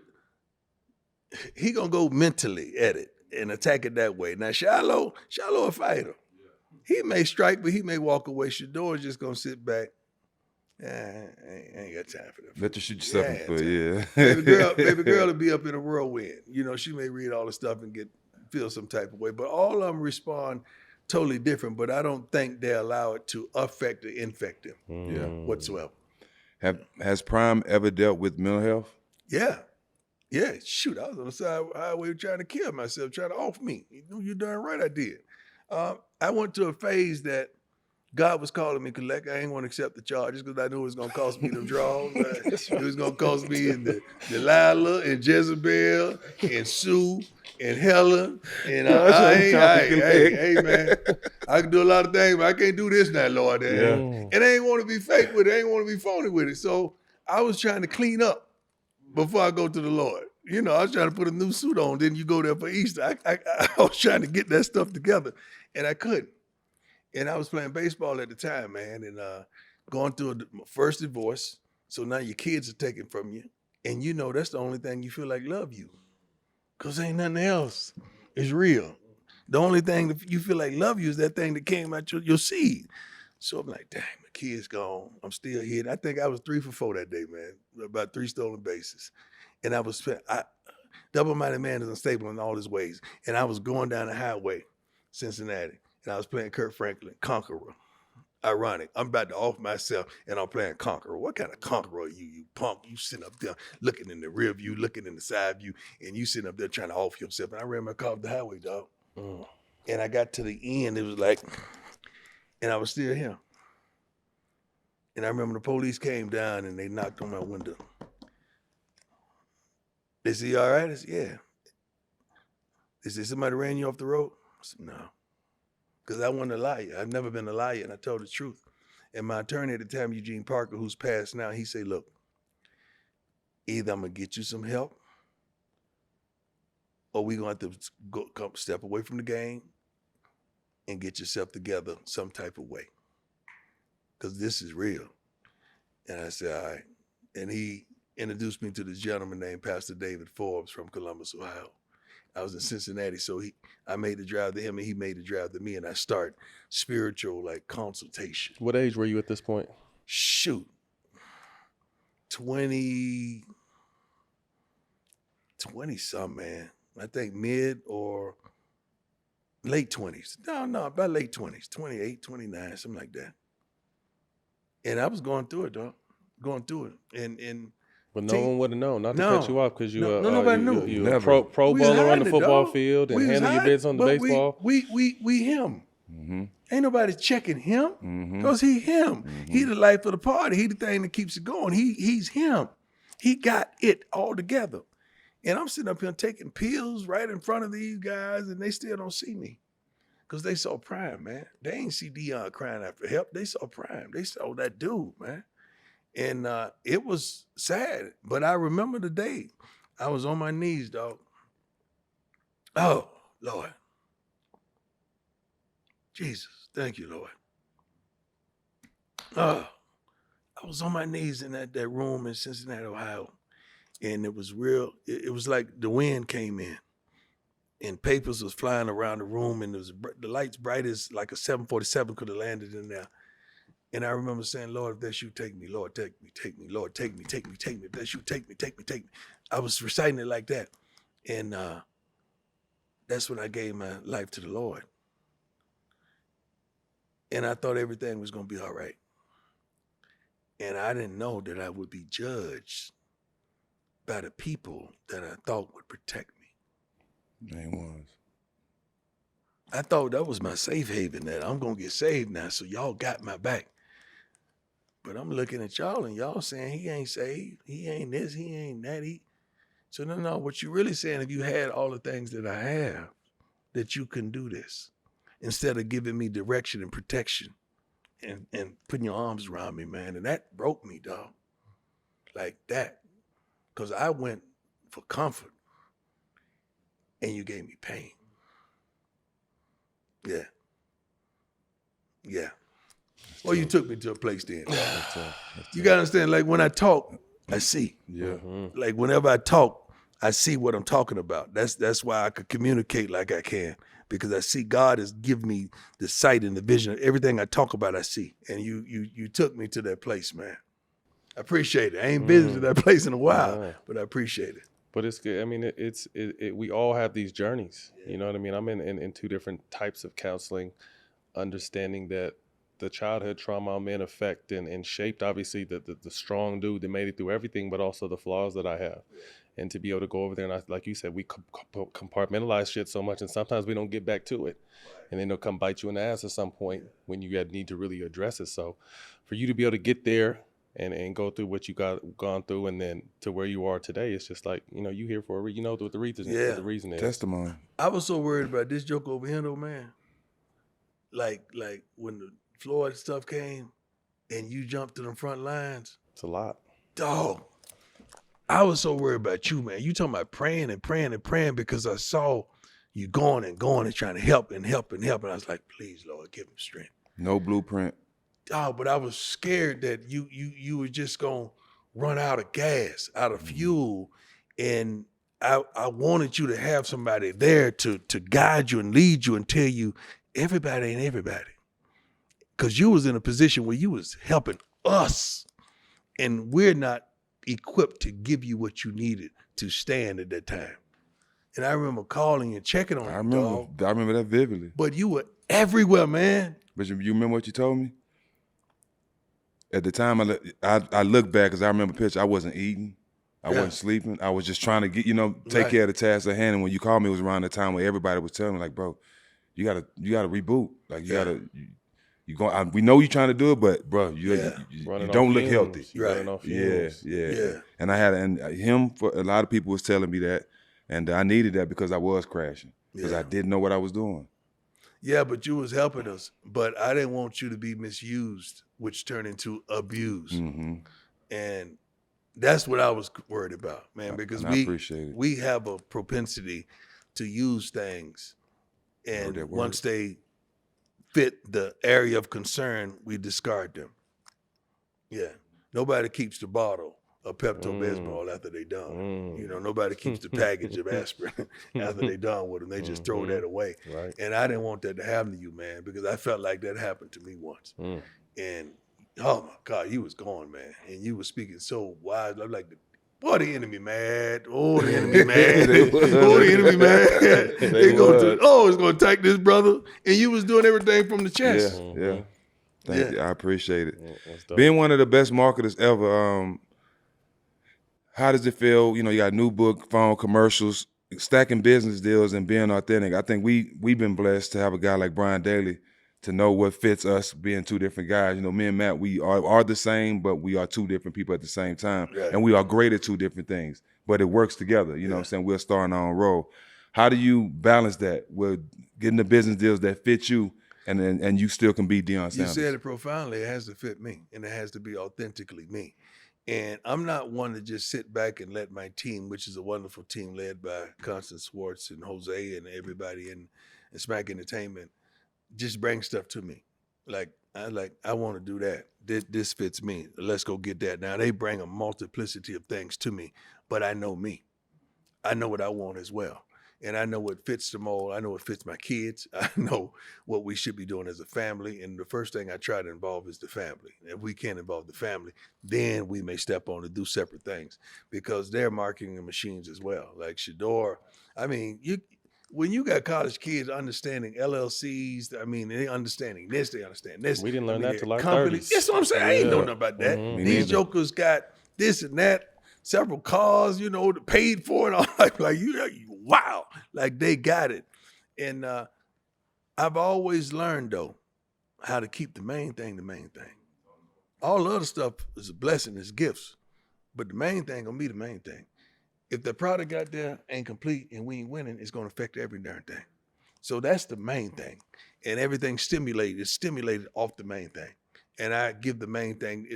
He gonna go mentally at it and attack it that way. Now Shiloh a fighter. He may strike, but he may walk away. Shedeur is just gonna sit back. I ain't got time for that. Let you shoot yourself in the foot. Yeah. Baby girl will be up in a whirlwind. You know, she may read all the stuff and feel some type of way. But all of them respond totally different. But I don't think they allow it to affect or infect them Yeah. whatsoever. Has Prime ever dealt with mental health? Yeah. Yeah. Shoot, I was on the side highway trying to kill myself, trying to off me. You darn right I did. I went to a phase that God was calling me collect. I ain't want to accept the charges because I knew it was going to cost me them draws. It was going to cost me in the Delilah and Jezebel and Sue and Helen. And hey, man, I can do a lot of things, but I can't do this now, Lord. Yeah. And I ain't want to be fake with it. I ain't want to be phony with it. So I was trying to clean up before I go to the Lord. You know, I was trying to put a new suit on. Then you go there for Easter. I was trying to get that stuff together, and I couldn't. And I was playing baseball at the time, man, and going through my first divorce. So now your kids are taken from you. And you know that's the only thing you feel like love you. Because ain't nothing else is real. The only thing that you feel like love you is that thing that came out your seed. So I'm like, dang, my kid's gone. I'm still here. I think I was 3 for 4 that day, man. About 3 stolen bases. And double-minded man is unstable in all his ways. And I was going down the highway, Cincinnati. And I was playing Kurt Franklin, Conqueror. Ironic. I'm about to off myself, and I'm playing Conqueror. What kind of Conqueror are you punk? You sitting up there looking in the rear view, looking in the side view, and you sitting up there trying to off yourself. And I ran my car up the highway, dog. And I got to the end. It was like, and I was still here. And I remember the police came down, and they knocked on my window. They said, "You all right?" I said, "Yeah." They said, "Somebody ran you off the road?" I said, "No." Because I wasn't a liar. I've never been a liar, and I told the truth. And my attorney at the time, Eugene Parker, who's passed now, he said, "Look, either I'm going to get you some help, or we're going to have to step away from the game and get yourself together some type of way. Because this is real." And I said, "All right." And he introduced me to this gentleman named Pastor David Forbes from Columbus, Ohio. I was in Cincinnati, so I made the drive to him, and he made the drive to me, and I start spiritual consultation. What age were you at this point? Shoot, 20 something, man. I think mid or late 20s. No, about late 20s, 28, 29, something like that. And I was going through it, dog. Going through it, and. But no one would have known. Not to No. cut you off because Nobody knew. You Never. a pro We was bowler on hiding the it, football dog. field and We was handle your hiding, business on the but baseball. We him. Mm-hmm. Ain't nobody checking him Mm-hmm. because he him. He the life of the party. He the thing that keeps it going. He's him. He got it all together. And I'm sitting up here taking pills right in front of these guys, and they still don't see me because they saw Prime, man. They ain't see Deion crying out for help. They saw Prime. They saw that dude, man. And it was sad, but I remember the day I was on my knees, dog. Oh, Lord. Jesus, thank you, Lord. I was on my knees in that room in Cincinnati, Ohio, and it was real. It was like the wind came in, and papers was flying around the room, and it was the lights bright as like a 747 could have landed in there. And I remember saying, "Lord, if that's you, take me. Lord, take me, take me. Lord, take me, take me, take me. If that's you, take me, take me, take me." I was reciting it like that. And that's when I gave my life to the Lord. And I thought everything was going to be all right. And I didn't know that I would be judged by the people that I thought would protect me. They was. I thought that was my safe haven, that I'm going to get saved now, so y'all got my back. But I'm looking at y'all and y'all saying he ain't saved, he ain't this, he ain't that. So no, what you really saying, if you had all the things that I have, that you can do this, instead of giving me direction and protection and putting your arms around me, man. And that broke me, dog. Like that. Because I went for comfort and you gave me pain. Yeah. Yeah. Well, you took me to a place then. You got to understand, like when I talk, I see. Yeah. Like whenever I talk, I see what I'm talking about. That's why I could communicate like I can, because I see God has given me the sight and the vision. Everything I talk about, I see. And you took me to that place, man. I appreciate it. I ain't visited that place in a while, but I appreciate it. But it's good. I mean, we all have these journeys. You know what I mean? I'm in two different types of counseling, understanding that the childhood trauma I'm in affect and shaped, obviously, the strong dude that made it through everything, but also the flaws that I have. And to be able to go over there and, like you said, we compartmentalize shit so much, and sometimes we don't get back to it. And then they'll come bite you in the ass at some point when you need to really address it. So for you to be able to get there and go through what you gone through, and then to where you are today, it's just like, you here for a reason. You know what the reason is. Testimony. I was so worried about this joke over here, though, man. Like when the Floyd stuff came and you jumped to the front lines. It's a lot. Dog, I was so worried about you, man. You talking about praying and praying and praying, because I saw you going and trying to help and help and help. And I was like, please, Lord, give him strength. No blueprint. Oh, but I was scared that you were just gonna run out of gas, out of fuel, and I wanted you to have somebody there to guide you and lead you and tell you everybody ain't everybody, because you was in a position where you was helping us, and we're not equipped to give you what you needed to stand at that time. And I remember calling and checking on you, dog. I remember that vividly. But you were everywhere, man. But you remember what you told me? At the time, I look back, because I remember a picture. I wasn't eating. I wasn't sleeping. I was just trying to get, take care of the task at hand. And when you called me, it was around the time where everybody was telling me, like, bro, you gotta reboot. Like, we know you're trying to do it, but bro, you don't look healthy. Yeah. And I had, him, for a lot of people was telling me that, and I needed that because I was crashing, because I didn't know what I was doing. Yeah, but you was helping us. But I didn't want you to be misused, which turned into abuse. Mm-hmm. And that's what I was worried about, man, because we have a propensity to use things, and once they fit the area of concern, we discard them. Yeah. Nobody keeps the bottle of Pepto-Bismol after they done. Nobody keeps the package of aspirin after they done with them. They just throw that away. Right. And I didn't want that to happen to you, man, because I felt like that happened to me once. And oh my God, you was gone, man. And you was speaking so wise. I'm like, boy, the enemy mad. Oh, the enemy mad. Oh, the enemy mad. It's going to attack this brother. And you was doing everything from the chest. Yeah. Thank you. I appreciate it. Being one of the best marketers ever, how does it feel? You got new book, phone commercials, stacking business deals, and being authentic. I think we've been blessed to have a guy like Brian Daly to know what fits us, being two different guys. Me and Matt, we are the same, but we are two different people at the same time. Right. And we are great at two different things, but it works together. You know what I'm saying? We're starting our own role. How do you balance that with getting the business deals that fit you, and you still can be Deion Sanders? You said it profoundly. It has to fit me, and it has to be authentically me. And I'm not one to just sit back and let my team, which is a wonderful team led by Constance Swartz and Jose and everybody in Smack Entertainment, just bring stuff to me. I want to do that. This fits me. Let's go get that. Now, they bring a multiplicity of things to me, but I know me. I know what I want as well. And I know what fits the mold. I know what fits my kids. I know what we should be doing as a family. And the first thing I try to involve is the family. If we can't involve the family, then we may step on to do separate things, because they're marketing machines as well. Like Shedeur, I mean, when you got college kids understanding LLCs, I mean, they understanding this, they understand this. We didn't learn that till our companies. 30s. That's what I'm saying. I ain't know Yeah. nothing about that. Mhm. Me These neither. jokers got this and that, several cars, paid for and all. Like wow, like they got it. And I've always learned though how to keep the main thing the main thing. All the other stuff is a blessing, it's gifts, but the main thing gonna be the main thing. If the product out there ain't complete and we ain't winning, it's gonna affect every darn thing. So that's the main thing. And everything is stimulated off the main thing. And I give the main thing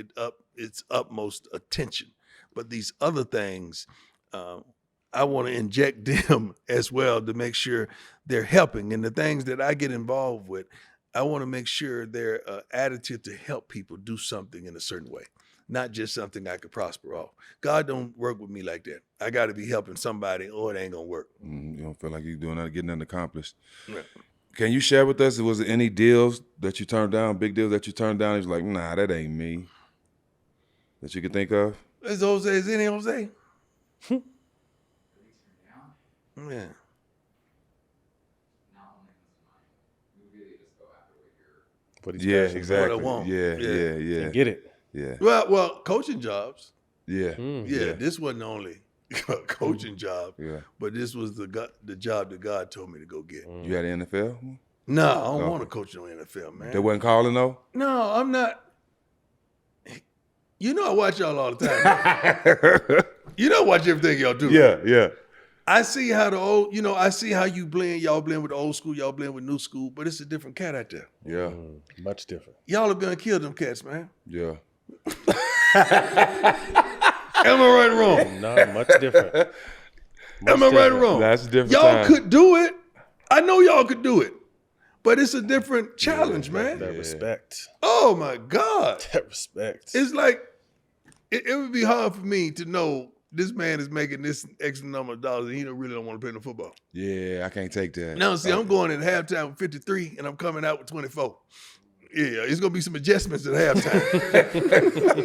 its utmost attention. But these other things, I want to inject them as well to make sure they're helping. And the things that I get involved with, I want to make sure they're additive to help people do something in a certain way, not just something I could prosper off. God don't work with me like that. I got to be helping somebody or it ain't going to work. You don't feel like you're doing nothing, getting nothing accomplished. Right. Can you share with us, was there any deals that you turned down, big deals that you turned down? He's like, nah, that ain't me. That you can think of? Is Jose? Is any Jose? Yeah. What he's Yeah, passionate about. exactly. What I want. Yeah, Yeah. yeah, yeah. And get it. Yeah, Well, coaching jobs. yeah, Yeah, this wasn't only a coaching job, yeah. but this was the job that God told me to go get. You had the NFL? No, I don't No. want to coach no NFL, man. They wasn't calling though? No, I'm not. I watch y'all all the time. I watch everything y'all do. yeah. I see how I see how you blend. Y'all blend with the old school, y'all blend with new school, but it's a different cat out there. Yeah, Much different. Y'all are gonna kill them cats, man. yeah. Am I right or wrong? Not much different. Am I right or wrong? That's different Y'all time. could do it. I know y'all could do it, but it's a different challenge, man. That respect. Oh my God. That respect. It's like, it would be hard for me to know this man is making this X number of dollars and he really don't want to play no football. Yeah, I can't take that. Now, see, I'm going at halftime with 53 and I'm coming out with 24. Yeah, it's going to be some adjustments at halftime.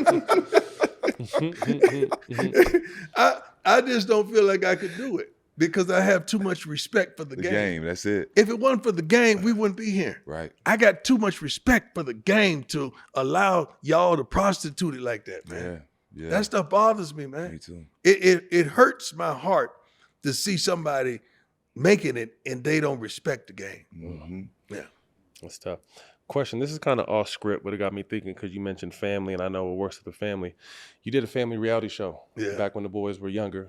I just don't feel like I could do it because I have too much respect for the The game. game, that's it. If it wasn't for the game, we wouldn't be here. Right. I got too much respect for the game to allow y'all to prostitute it like that, man. Yeah. That stuff bothers me, man. Me too. It hurts my heart to see somebody making it and they don't respect the game. Mm-hmm. Yeah. That's tough. Question, this is kind of off script, but it got me thinking because you mentioned family, and I know it works with the family. You did a family reality show back when the boys were younger.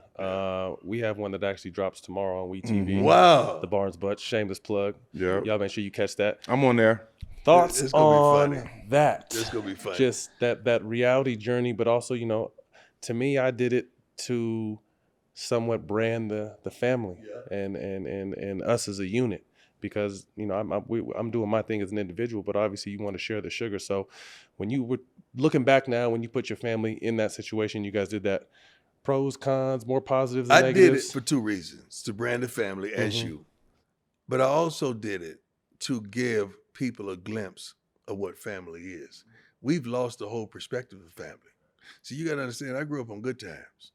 We have one that actually drops tomorrow on WeTV. Wow. The Barnes Butts, shameless plug. Yeah. Y'all make sure you catch that. I'm on there. Thoughts It's gonna be on funny. that? It's gonna be funny. Just that reality journey, but also, to me, I did it to somewhat brand the family and us as a unit. Because I'm doing my thing as an individual, but obviously you want to share the sugar. So when you were looking back now, when you put your family in that situation, you guys did that. Pros, cons, more positives than I negatives. did it for two reasons: to brand the family as you, but I also did it to give people a glimpse of what family is. We've lost the whole perspective of family. So you got to understand, I grew up on good times.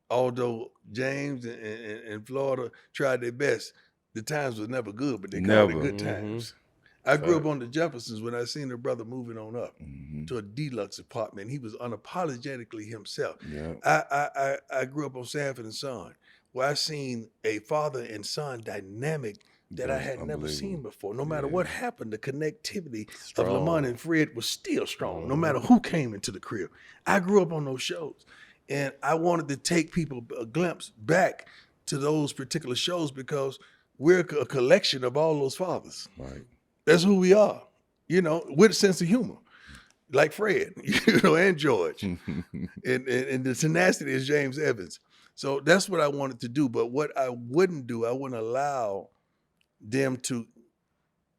Although James and Florida tried their best, the times was never good, but they called it Never. good times. I grew up on the Jeffersons when I seen their brother moving on up to a deluxe apartment. He was unapologetically himself. Yeah. I grew up on Sanford and Son, where I seen a father and son dynamic that I had never seen before. No matter what happened, the connectivity of Lamont and Fred was still strong, no matter who came into the crib. I grew up on those shows, and I wanted to take people a glimpse back to those particular shows because we're a collection of all those fathers. Right. That's who we are, with a sense of humor, like Fred, and George. and the tenacity is James Evans. So that's what I wanted to do. But what I wouldn't do, I wouldn't allow them to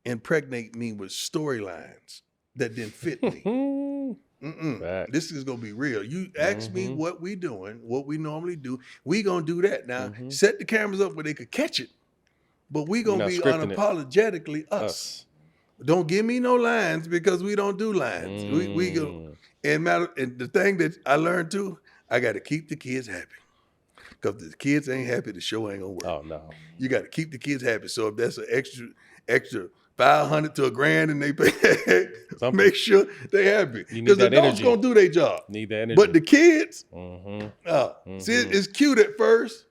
impregnate me with storylines that didn't fit me. This is going to be real. You ask me what we doing, what we normally do, we going to do that. Now, set the cameras up where they could catch it. But we gonna be unapologetically us. Don't give me no lines because we don't do lines. We go and the thing that I learned too, I got to keep the kids happy. Because the kids ain't happy, the show ain't gonna work. Oh no. You got to keep the kids happy. So if that's an extra $500 to $1,000 and they pay, make sure they happy. Because the adults gonna do their job. Need that energy. But the kids, Mm-hmm. see, it's cute at first,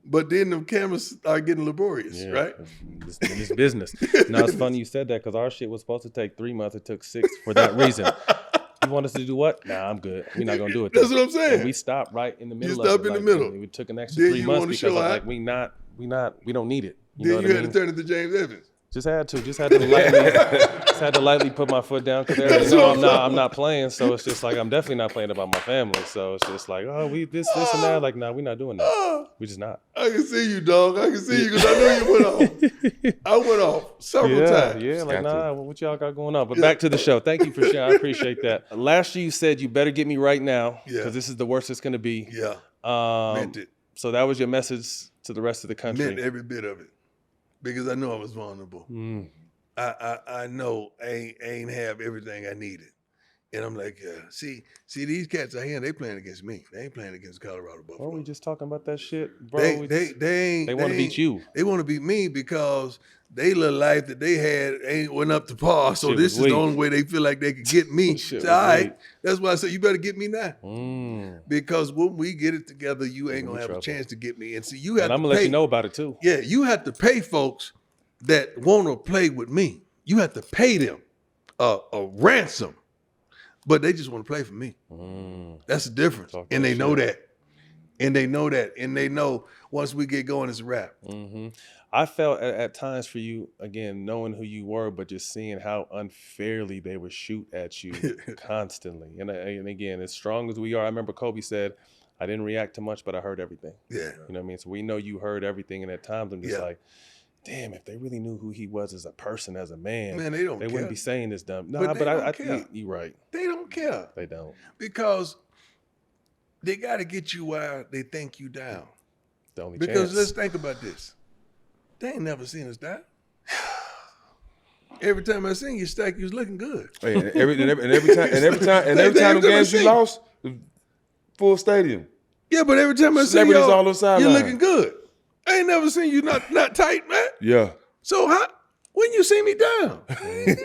but then the cameras start getting laborious, right? It's business. Now it's funny you said that because our shit was supposed to take 3 months. It took 6 for that reason. You want us to do what? Nah, I'm good. We're not gonna do it. That's what I'm saying. And we stopped right in the middle. You stopped in the middle. We took an extra 3 months because I was like, we don't need it. You know then what you I mean? had to turn it to James Evans. Just had to lightly put my foot down because they know I'm not playing. So it's just like I'm definitely not playing about my family. So it's just like, oh, we this and that. Like, nah, we're not doing that. We just not. I can see you, dog. I can see you because I know you went off. I went off several times. Yeah, like, nah, what y'all got going on? But back to the show. Thank you for sharing. I appreciate that. Last year you said you better get me right now because this is the worst it's going to be. Yeah, meant it. So that was your message to the rest of the country. Meant every bit of it because I know I was vulnerable. I know I ain't have everything I needed. And I'm like, see these cats out here, they playing against me. They ain't playing against Colorado Buffalo. Oh, we just talking about that shit, bro. They want to beat you. They want to beat me because they little life that they had went up to par. So Shit this was is weak. the only way they feel like they could get me. Shit So, was all right, weak. that's why I said you better get me now. Because when we get it together, you ain't gonna have trouble. a chance to get me. And see, you have And I'm to gonna pay. let you know about it too. Yeah, you have to pay folks that want to play with me. You have to pay them a ransom, but they just want to play for me. That's the difference. Talk And that they know shit. that. And they know that. And they know once we get going, it's a wrap. I felt at times for you, again, knowing who you were, but just seeing how unfairly they would shoot at you constantly. And again, as strong as we are, I remember Kobe said, I didn't react to much, but I heard everything. Yeah. You know what I mean? So we know you heard everything. And at times I'm just like, damn, if they really knew who he was as a person, as a man, Man, they don't care. wouldn't be saying this dumb. No, But they but I don't think care. you're right. They don't care. They don't. Because they got to get you while they think you down. The only Because chance. let's think about this. They ain't never seen us down. Every time I seen you stack, you was looking good. Hey, and every time the games you lost, full stadium. Yeah, but every time I see Celebrities y'all, all on the sideline. you're looking good. I ain't never seen you not tight, man. Yeah. So when you see me down? Baby,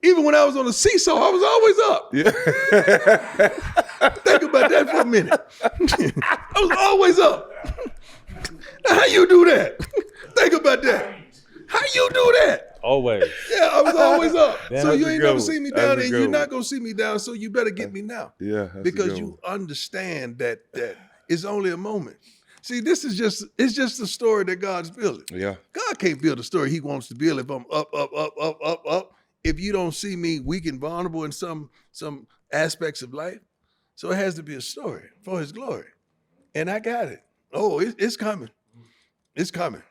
even when I was on the seesaw, I was always up. Yeah. Think about that for a minute. I was always up. Now, how you do that? Think about that. How you do that? Always. Yeah, I was always up. That's So you a ain't good never one. seen me That's down, a and good you're one. not gonna see me down. So you better get me now. Yeah. That's a Because good you one. understand that it's only a moment. See, it's just a story that God's building. Yeah. God can't build a story He wants to build if I'm up. If you don't see me weak and vulnerable in some aspects of life, so it has to be a story for His glory. And I got it. Oh, it's coming. It's coming.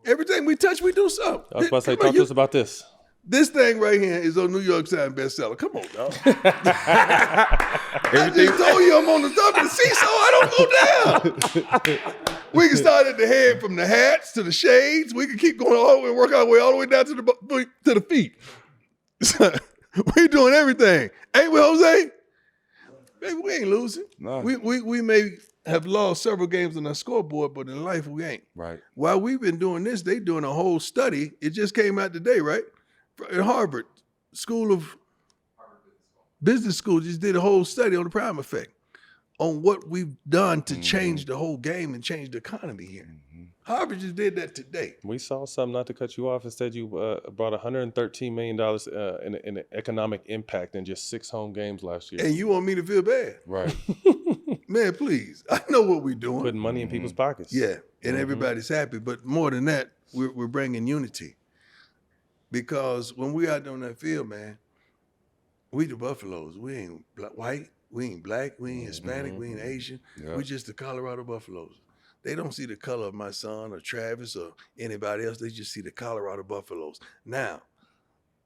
Everything we touch, we do something. I was about to say, Come on, talk to us about this. This thing right here is on New York Times bestseller. Come on, dog. I just told you I'm on the top of the seesaw. I don't go down. We can start at the head from the hats to the shades. We can keep going all the way, work our way all the way down to the feet. We doing everything. Ain't we, Jose? Baby, we ain't losing. No. We may have lost several games on our scoreboard, but in life we ain't. Right. While we've been doing this, they doing a whole study. It just came out today, right? At Harvard Business School just did a whole study on the prime effect, on what we've done to change the whole game and change the economy here. Harvard just did that today. We saw something, not to cut you off, it said you brought $113 million in economic impact in just 6 home games last year. And you want me to feel bad? Right. Man, please. I know what we're doing. Putting money in people's pockets. Yeah, and everybody's happy. But more than that, we're bringing unity. Because when we out on that field, man, we the Buffaloes. We ain't white, we ain't black, we ain't Hispanic, we ain't Asian. Yeah. We just the Colorado Buffaloes. They don't see the color of my son or Travis or anybody else. They just see the Colorado Buffaloes. Now,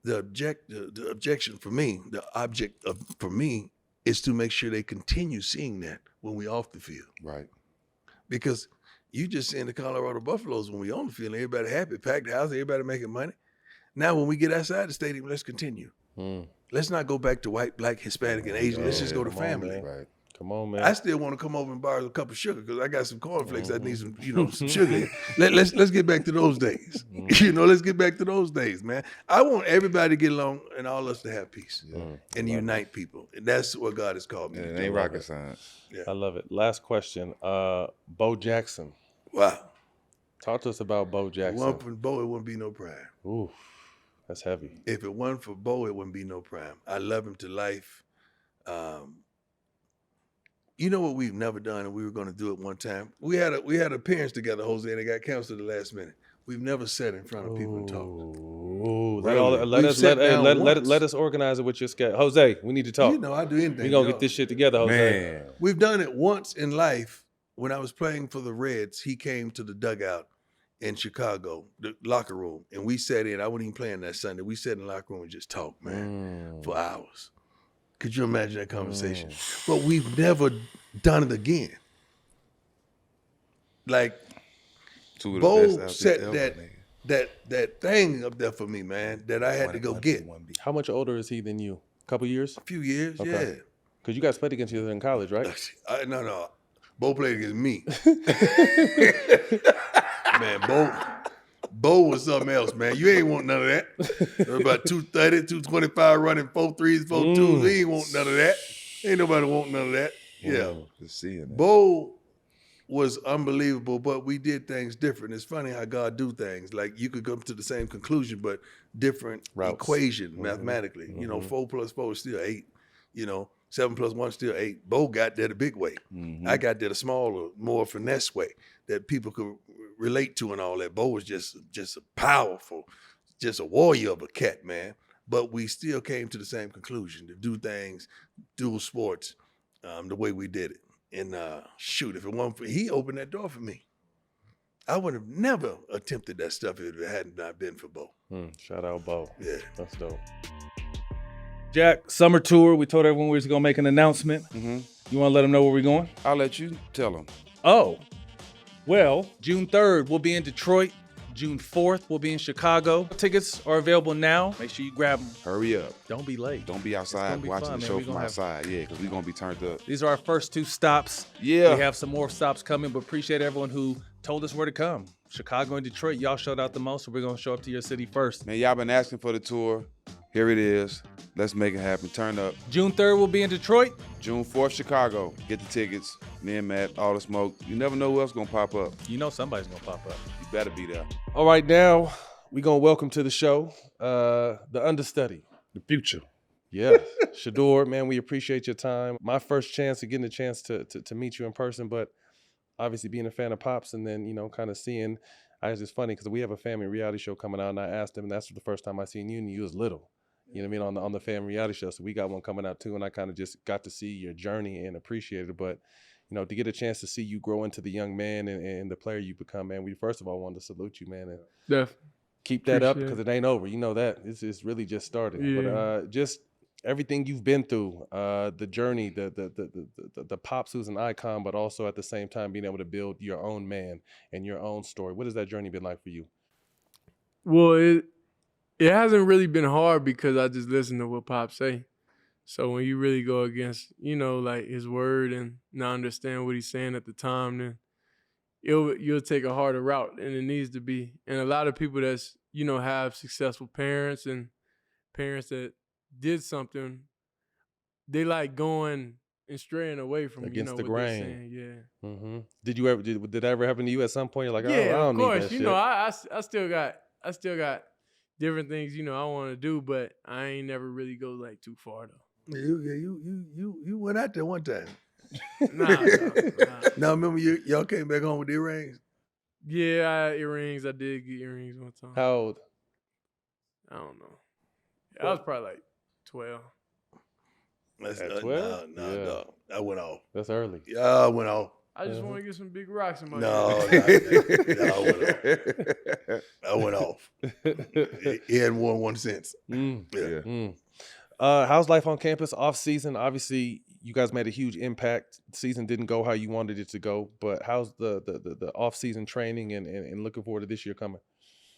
the objection for me, the object for me is to make sure they continue seeing that when we off the field. Right. Because you just seeing the Colorado Buffaloes when we on the field, everybody happy, packed house, everybody making money. Now, when we get outside the stadium, let's continue. Let's not go back to white, black, Hispanic, and Asian. Let's just go to Come on, family. man. Right. Come on, man. I still want to come over and borrow a cup of sugar because I got some cornflakes. I need some, some sugar. Let's get back to those days. Let's get back to those days, man. I want everybody to get along and all us to have peace and unite people. And that's what God has called me. It ain't rocket science. Yeah. I love it. Last question. Bo Jackson. Wow. Talk to us about Bo If it Jackson. wasn't for Bo, it wouldn't be no prime. Ooh, that's heavy. If it wasn't for Bo, it wouldn't be no prime. I love him to life. You know what we've never done, and we were going to do it one time. We had appearance together, Jose, and it got canceled at the last minute. We've never sat in front of people and talked. Ooh, Really? let us organize it with your schedule. Jose, we need to talk. I do anything. We're going to get this shit together, Jose. Man. We've done it once in life. When I was playing for the Reds, he came to the dugout in Chicago, the locker room, and we sat in. I wasn't even playing that Sunday. We sat in the locker room and just talked, man, for hours. Could you imagine that conversation? But we've never done it again. Like, Two of the Bo best set ever, nigga. that thing up there for me, man, that I had to go get. How much older is he than you? A couple years? A few years, Okay. Because you guys played against each other in college, right? yeah. No. Bo played against me. Man, Bo was something else, man. You ain't want none of that. About 230, 225 running 4 threes, 4 twos. He ain't want none of that. Ain't nobody want none of that. Yeah. Just seeing it. Bo was unbelievable, but we did things different. It's funny how God do things. Like you could come to the same conclusion, but different equation mathematically. 4 plus 4 is still 8. 7 plus 1 still 8. Bo got there the big way. I got there the smaller, more finesse way that people could relate to and all that. Bo was just a powerful, just a warrior of a cat, man. But we still came to the same conclusion to do things, dual sports, the way we did it. And if it wasn't for, he opened that door for me. I would have never attempted that stuff if it hadn't not been for Bo. Shout out Bo. Yeah. That's dope. Jack, summer tour. We told everyone we was going to make an announcement. You want to let them know where we're going? I'll let you tell them. Oh, well, June 3rd, we'll be in Detroit. June 4th, we'll be in Chicago. Tickets are available now. Make sure you grab them. Hurry up. Don't be late. Don't be outside watching fun, the man. show We from gonna outside. Yeah, because we're going to be turned up. These are our first 2 stops. Yeah. We have some more stops coming, but appreciate everyone who told us where to come. Chicago and Detroit, y'all showed out the most, so we're going to show up to your city first. Man, y'all been asking for the tour. Here it is. Let's make it happen. Turn up. June 3rd, we'll be in Detroit. June 4th, Chicago. Get the tickets. Me and Matt, all the smoke. You never know who else going to pop up. You know somebody's going to pop up. You better be there. All right, now we're going to welcome to the show the understudy. The future. Yeah. Shedeur, man, we appreciate your time. My first chance of getting a chance to meet you in person, but obviously being a fan of Pops and then, kind of seeing, it's just funny because we have a family reality show coming out and I asked him, and that's the first time I seen you and you was little. You know what I mean, on the family reality show. So we got one coming out too, and I kind of just got to see your journey and appreciate it. But, to get a chance to see you grow into the young man and the player you become, man, we first of all wanted to salute you, man. And keep that up because it ain't over. You know that. It's really just started. Yeah. But just everything you've been through, the journey, the Pops who's an icon, but also at the same time being able to build your own man and your own story. What has that journey been like for you? Well, it hasn't really been hard because I just listen to what Pop say. So when you really go against, like his word and not understand what he's saying at the time, then you'll take a harder route, and it needs to be. And a lot of people that's, have successful parents and parents that did something, they like going and straying away from against the what grain. they're saying. Yeah. Mm-hmm. Did that ever happen to you at some point? You're like, yeah, I don't of course. need that shit. I still got different things, I want to do, but I ain't never really go like too far though. You went out there one time. Nah. Now remember y'all came back home with earrings? Yeah, I had earrings. I did get earrings one time. How old? I don't know. I was probably like 12. That's at 12? No. I went off. That's early. Yeah, I went off. I just want to get some big rocks in my No, head. I went off. He hadn't won 1 cent. Yeah. How's life on campus off season? Obviously, you guys made a huge impact. The season didn't go how you wanted it to go, but how's the off season training and looking forward to this year coming?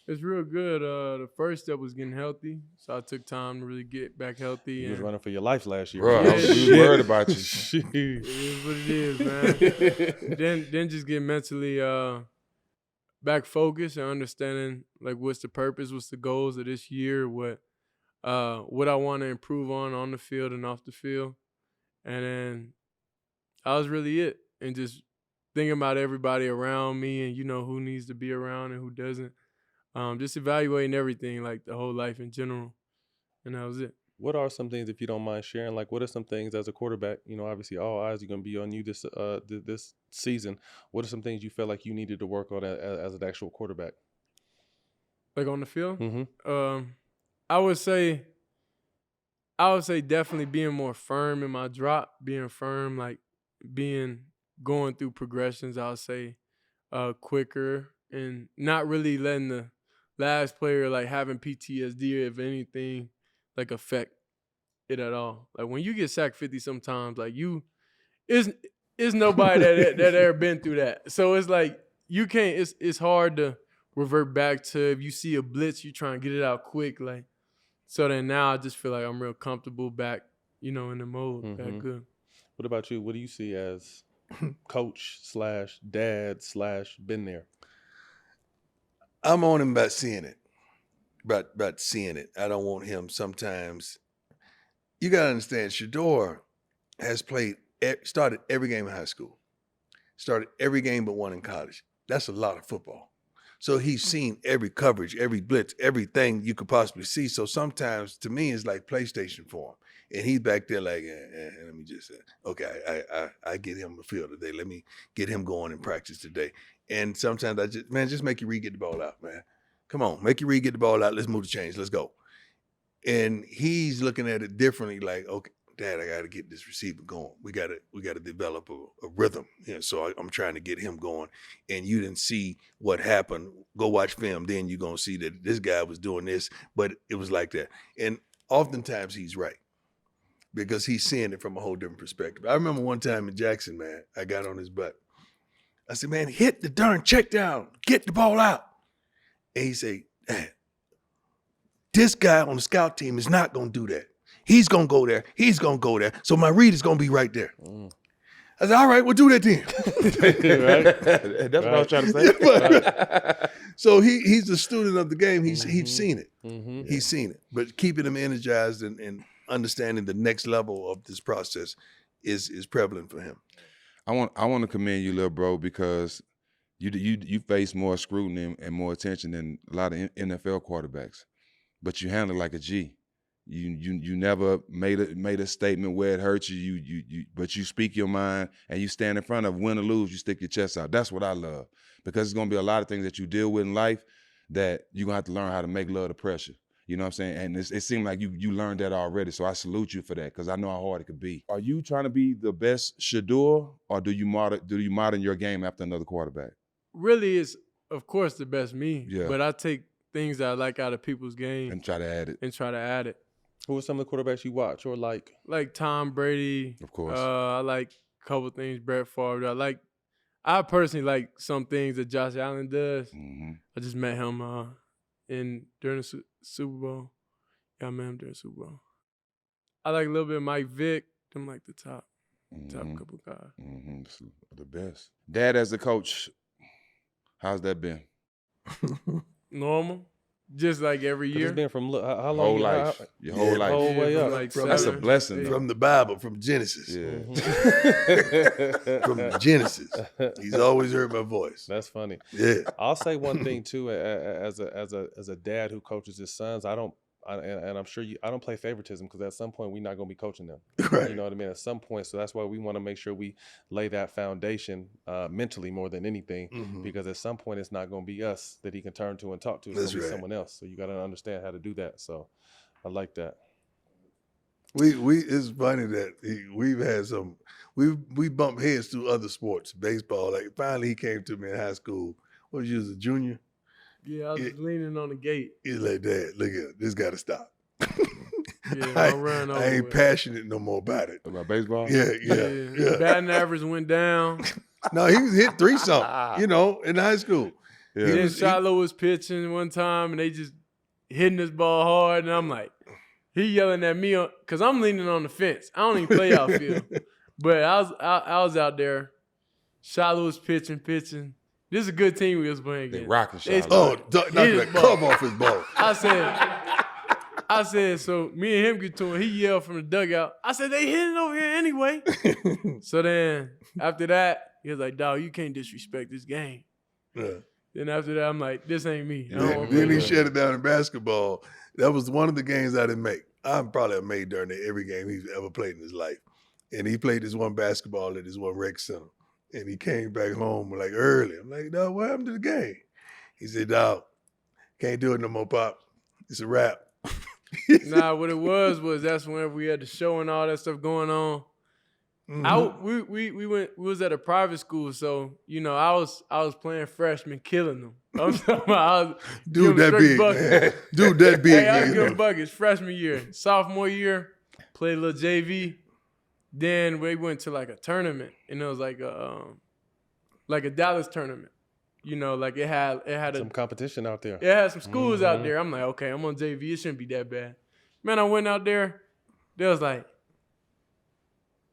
It's real good. The first step was getting healthy, so I took time to really get back healthy. You was and running for your life last year. Bro, Yeah, we was yeah. worried about you. It is what it is, man. then just get mentally back focused and understanding like what's the purpose, what's the goals of this year, what I want to improve on the field and off the field, and then that was really it. And just thinking about everybody around me and who needs to be around and who doesn't. Just evaluating everything, like the whole life in general, and that was it. What are some things, if you don't mind sharing, like what are some things as a quarterback, obviously all eyes are going to be on you this season. What are some things you felt like you needed to work on as an actual quarterback? Like on the field? Mm-hmm. I would say definitely being more firm in my drop, being firm, like going through progressions, I would say quicker and not really letting the last player like having PTSD or if anything like affect it at all. Like when you get sacked 50 sometimes, like is nobody that ever been through that. So it's like you can't. It's hard to revert back to if you see a blitz, you try and get it out quick. Like so then now I just feel like I'm real comfortable back, in the mode. Mm-hmm. Back good. What about you? What do you see as coach / dad / been there? I'm on him about seeing it. About seeing it. I don't want him sometimes. You got to understand, Shedeur has started every game in high school. Started every game but one in college. That's a lot of football. So he's seen every coverage, every blitz, everything you could possibly see. So sometimes, to me, it's like PlayStation for him. And he's back there like, let me just say, okay, I get him the field today. Let me get him going in practice today. And sometimes just make your read, get the ball out, man. Come on, make your read, get the ball out. Let's move the chains. Let's go. And he's looking at it differently, like, okay, Dad, I got to get this receiver going. We got to develop a rhythm. So I'm trying to get him going. And you didn't see what happened. Go watch film. Then you're going to see that this guy was doing this, but it was like that. And oftentimes he's right because he's seeing it from a whole different perspective. I remember one time in Jackson, man, I got on his butt. I said, man, hit the darn check down. Get the ball out. And he said, Dad, this guy on the scout team is not going to do that. He's going to go there. He's going to go there. So my read is going to be right there. I said, all right, we'll do that then. Right? That's what I was trying to say. So he's a student of the game. He's seen it. Mm-hmm. He's seen it. But keeping him energized and understanding the next level of this process is prevalent for him. I want to commend you, little bro, because you face more scrutiny and more attention than a lot of NFL quarterbacks, but you handle it like a G. You never made a statement where it hurts you. But you speak your mind and you stand in front of win or lose. You stick your chest out. That's what I love, because it's gonna be a lot of things that you deal with in life that you're gonna have to learn how to make love the pressure. You know what I'm saying? And it seemed like you learned that already. So I salute you for that, because I know how hard it could be. Are you trying to be the best Shedeur, or do you modern your game after another quarterback? Really, it's of course the best me. Yeah. But I take things that I like out of people's game And try to add it. Who are some of the quarterbacks you watch or like? Like Tom Brady. Of course. I like a couple things. Brett Favre. I personally like some things that Josh Allen does. Mm-hmm. I just met him during the Super Bowl. Yeah, I met him during the Super Bowl. I like a little bit of Mike Vick. Them like the top couple guys. Mm-hmm. It's the best. Dad, as a coach, how's that been? Normal. Just like every 'Cause year. it's been from how long? Whole life. Your whole life. whole way from up. like That's a 7, blessing, 8. though. From the Bible, from Genesis. Yeah. From Genesis. He's always heard my voice. That's funny. Yeah. I'll say one thing too, as a dad who coaches his sons, and I'm sure I don't play favoritism, because at some point we're not going to be coaching them. Right. You know what I mean? At some point, so that's why we want to make sure we lay that foundation mentally more than anything, Mhm. because at some point it's not going to be us that he can turn to and talk to. It's That's going to be right. someone else. So you got to understand how to do that. So I like that. We it's funny that we've had some we bumped heads through other sports, baseball. Like finally he came to me in high school. What was you, as a junior? Yeah, I was Yeah. leaning on the gate. He's like, Dad, look at this, got to stop. Yeah, I I ran over ain't with it. passionate no more about it. About baseball? Yeah. Batting average went down. No, he was hit 3-something, in high school. Yeah. Then Shiloh was pitching one time, and they just hitting this ball hard, and I'm like, he yelling at me because I'm leaning on the fence. I don't even play outfield, but I was out there. Shiloh was pitching. This is a good team we was playing They against. rocking They Shiloh. Knock that cover off his ball. I said, so me and him get to him. He yelled from the dugout. I said, they hitting over here anyway. So then after that, he was like, dog, you can't disrespect this game. Yeah. Then after that, I'm like, this ain't me. Then he shut it down in basketball. That was one of the games I didn't make. I probably have made during every game he's ever played in his life. And he played this one basketball at this one rec center. And he came back home like early. I'm like, dog, what happened to the game? He said, dog, can't do it no more, Pop. It's a wrap. Nah, what it was that's whenever we had the show and all that stuff going on. Mm-hmm. We was at a private school, so I was playing freshman, killing them. I'm talking about dude that big, man. Dude that big. Hey, I was giving buckets freshman year. Sophomore year, played a little JV. Then we went to like a tournament, and it was like a Dallas tournament. Like it had some competition out there. It had some schools out there. I'm like, okay, I'm on JV. It shouldn't be that bad. Man, I went out there. They was like,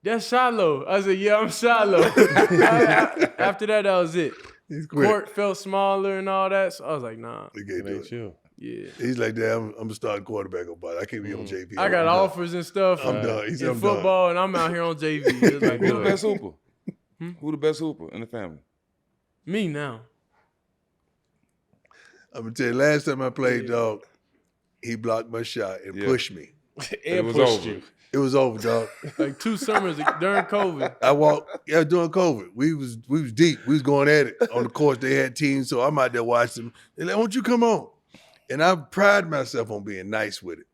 that's Shiloh. I said, yeah, I'm Shiloh. After that was it. Court felt smaller and all that. So I was like, nah. It ain't you. Yeah. He's like, damn, I'm a starting quarterback on ball. I can't be on JV. I got offers and stuff. I'm done. He's in football, and I'm out here on JV. It's like, who the best hooper? Who the best hooper in the family? Me now. I'm going to tell you, last time I played, dog, he blocked my shot and pushed me. And it was over. You. It was over, dog. Like 2 summers during COVID. During COVID. We was deep. We was going at it. On the course, they had teams, so I'm out there watching them. They're like, why don't you come on? And I pride myself on being nice with it.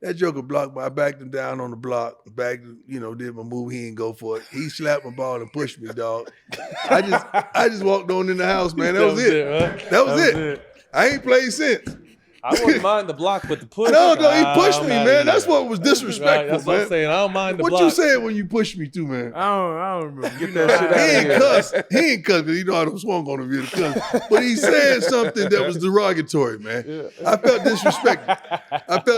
That joker blocked me. I backed him down on the block. Did my move. He didn't go for it. He slapped my ball and pushed me, dog. I just walked on in the house, man. That was it. Huh? That was it. I ain't played since. I wouldn't mind the block, but the push. No, he pushed me, man. That's what was disrespectful, right, that's man. what I'm saying. I don't mind the block. What you said when you pushed me too, man? I don't remember. Get that shit out He ain't cuss. He ain't cuss because he know I don't swung on him to cuss. But he said something that was derogatory, man. Yeah. I felt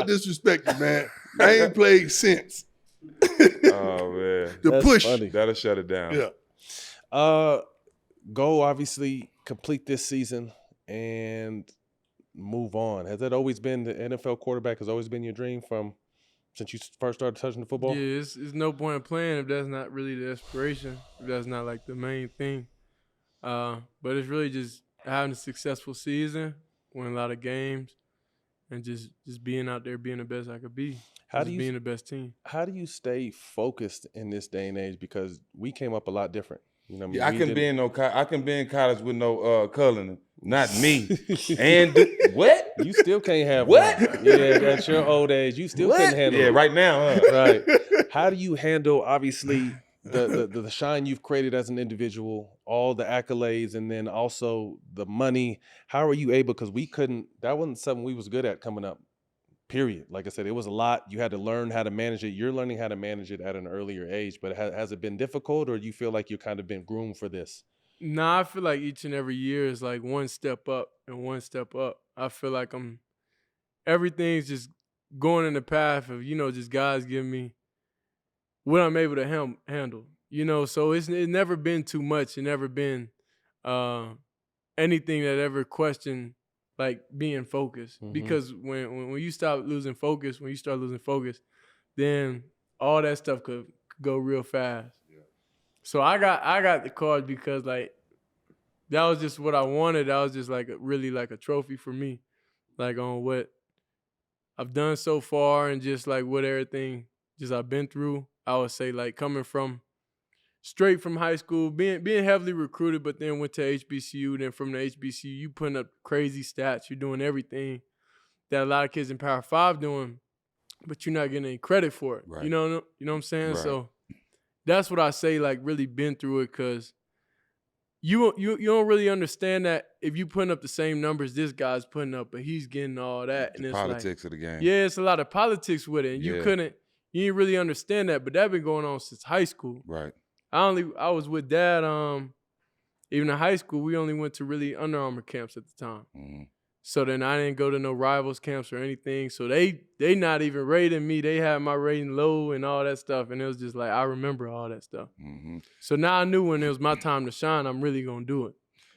disrespected, man. I ain't played since. Oh, man. The push. Funny. That'll shut it down. Yeah. Go obviously complete this season and move on. Has that always been the NFL quarterback? Has always been your dream since you first started touching the football? Yeah, it's no point in playing if that's not really the aspiration, if that's not like the main thing. But it's really just having a successful season, winning a lot of games, and just being out there, being the best I could be. Being the best team. How do you stay focused in this day and age? Because we came up a lot different. Yeah, I can be in college with no culling. Not me. And what? You still can't have what? One. Yeah, at your old age, you still couldn't handle it. Yeah, right now. Right. How do you handle obviously the shine you've created as an individual, all the accolades, and then also the money? How are you able? Because that wasn't something we was good at coming up. Period. Like I said, it was a lot. You had to learn how to manage it. You're learning how to manage it at an earlier age, but has it been difficult, or do you feel like you've kind of been groomed for this? Nah, I feel like each and every year is like one step up and one step up. I feel like everything's just going in the path of, just God's giving me what I'm able to handle, so it's never been too much. It never been anything that ever questioned like being focused, because when you start losing focus, then all that stuff could go real fast. Yeah. So I got the card because like that was just what I wanted. That was just like really like a trophy for me, like on what I've done so far and just like what everything just I've been through. I would say like coming from straight from high school, being heavily recruited, but then went to HBCU. Then from the HBCU, you putting up crazy stats. You're doing everything that a lot of kids in Power 5 doing, but you're not getting any credit for it. Right. You know what I'm saying? Right. So that's what I say, like really been through it, because you don't really understand that if you putting up the same numbers this guy's putting up, but he's getting all that. And the it's politics like, of the game. Yeah, it's a lot of politics with it. And you didn't really understand that, but that been going on since high school. Right. I was with Dad even in high school, we only went to really Under Armour camps at the time. Mhm. So then I didn't go to no rivals camps or anything. So they not even rating me. They had my rating low and all that stuff. And it was just like, I remember all that stuff. Mm-hmm. So now I knew when it was my time to shine, I'm really going to do it.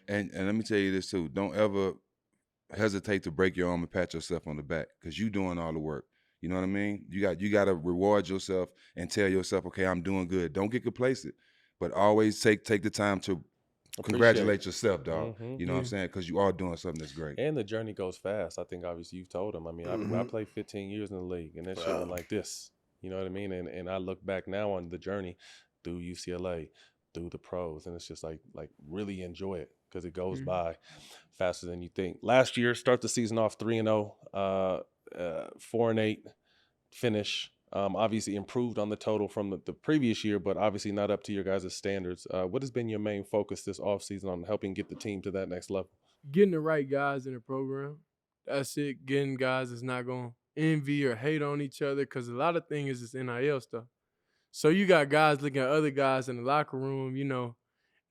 And let me tell you this too. Don't ever hesitate to break your arm and pat yourself on the back, because you doing all the work. You know what I mean? You got to reward yourself and tell yourself, okay, I'm doing good. Don't get complacent, but always take the time to congratulate yourself, dog. Mhm. You know what I'm saying? Because you are doing something that's great. And the journey goes fast. I think obviously you've told him. I mean, I played 15 years in the league, and that shit went like this. You know what I mean? And I look back now on the journey through UCLA, through the pros, and it's just like really enjoy it, because it goes by faster than you think. Last year, start the season off 3-0, 4-8 finish. Obviously improved on the total from the previous year, but obviously not up to your guys' standards. What has been your main focus this offseason on helping get the team to that next level? Getting the right guys in the program. That's it. Getting guys that's not going to envy or hate on each other, because a lot of things is NIL stuff. So you got guys looking at other guys in the locker room, you know,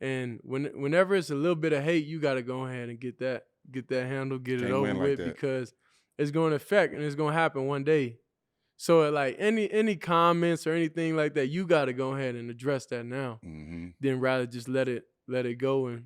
and whenever it's a little bit of hate, you got to go ahead and get that handled, get it over with, because it's going to affect and it's going to happen one day. So like any comments or anything like that, you got to go ahead and address that now. Mm-hmm. Then rather just let it go, and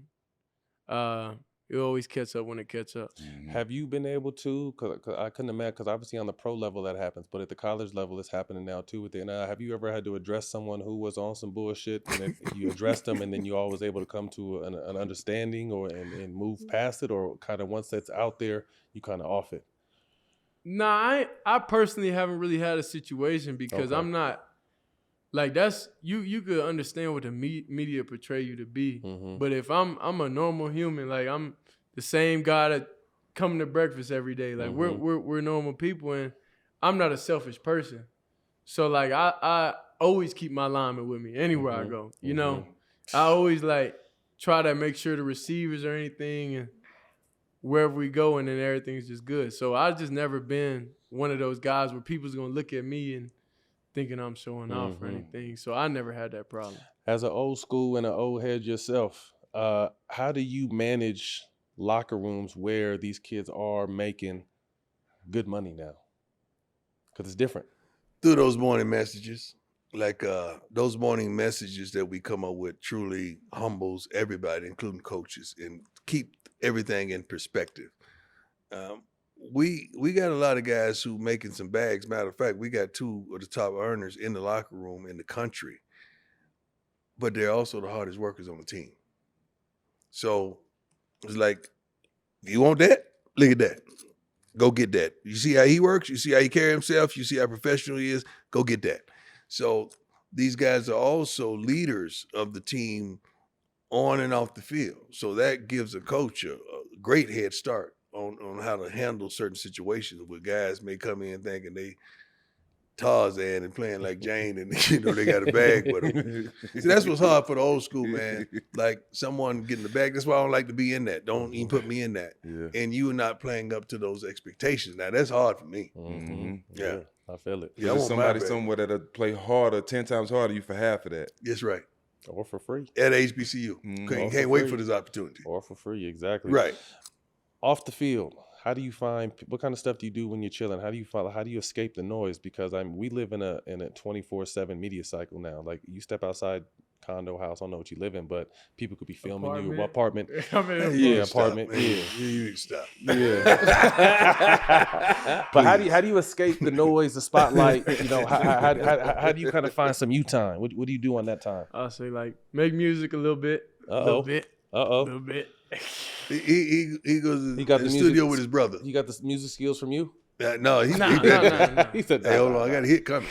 you'll always catch up when it catch up. Mm-hmm. Have you been able to, cause I couldn't imagine, because obviously on the pro level that happens, but at the college level it's happening now too with the NIL. Have you ever had to address someone who was on some bullshit, and then you addressed them, and then you always able to come to an understanding and move past it, or kind of once that's out there, you kind of off it? Nah, I personally haven't really had a situation, because I'm not like, that's you could understand what the media portray you to be. Mm-hmm. But if I'm a normal human, like I'm the same guy that come to breakfast every day. Like we're normal people, and I'm not a selfish person. So like I always keep my lineman with me anywhere I go. You know, I always like try to make sure the receivers or anything, and wherever we go, and then everything's just good. So I've just never been one of those guys where people's gonna look at me and thinking I'm showing off or anything. So I never had that problem. As an old school and an old head yourself, how do you manage locker rooms where these kids are making good money now? Because it's different. Through those morning messages, like those morning messages that we come up with truly humbles everybody, including coaches, and keep everything in perspective. We got a lot of guys who making some bags. Matter of fact, we got 2 of the top earners in the locker room in the country, but they're also the hardest workers on the team. So it's like, if you want that, look at that. Go get that. You see how he works? You see how he carries himself? You see how professional he is? Go get that. So these guys are also leaders of the team on and off the field. So that gives a coach a great head start on how to handle certain situations where guys may come in thinking they Tarzan and playing like Jane, and you know they got a bag with them. See, that's what's hard for the old school, man. Like someone getting the bag. That's why I don't like to be in that. Don't even put me in that. Yeah. And you not playing up to those expectations. Now that's hard for me. Mm-hmm. Yeah. I feel it. Yeah, I There's want somebody my bag. somewhere that'll play harder, 10 times harder you for half of that. That's right. Or for free. At HBCU. Mhm. Can't for wait free. for this opportunity. Or for free, exactly. Right. Off the field, how do you find, what kind of stuff do you do when you're chilling? How do you escape the noise? Because we live in a 24/7 media cycle now. Like you step outside condo house, I don't know what you live in, but people could be filming you. Apartment. I mean, Yeah, Stop, apartment. man. Yeah. You need to stop. Yeah. But how do you escape the noise, the spotlight? You know, how do you kind of find some you time? What do you do on that time? I'll say like make music a little bit. A little bit. Uh-oh. A little bit. He goes to He got the the studio music. with his brother. You got the music skills from you? No, he Nah. He said, Hey, hold on. I got a hit coming.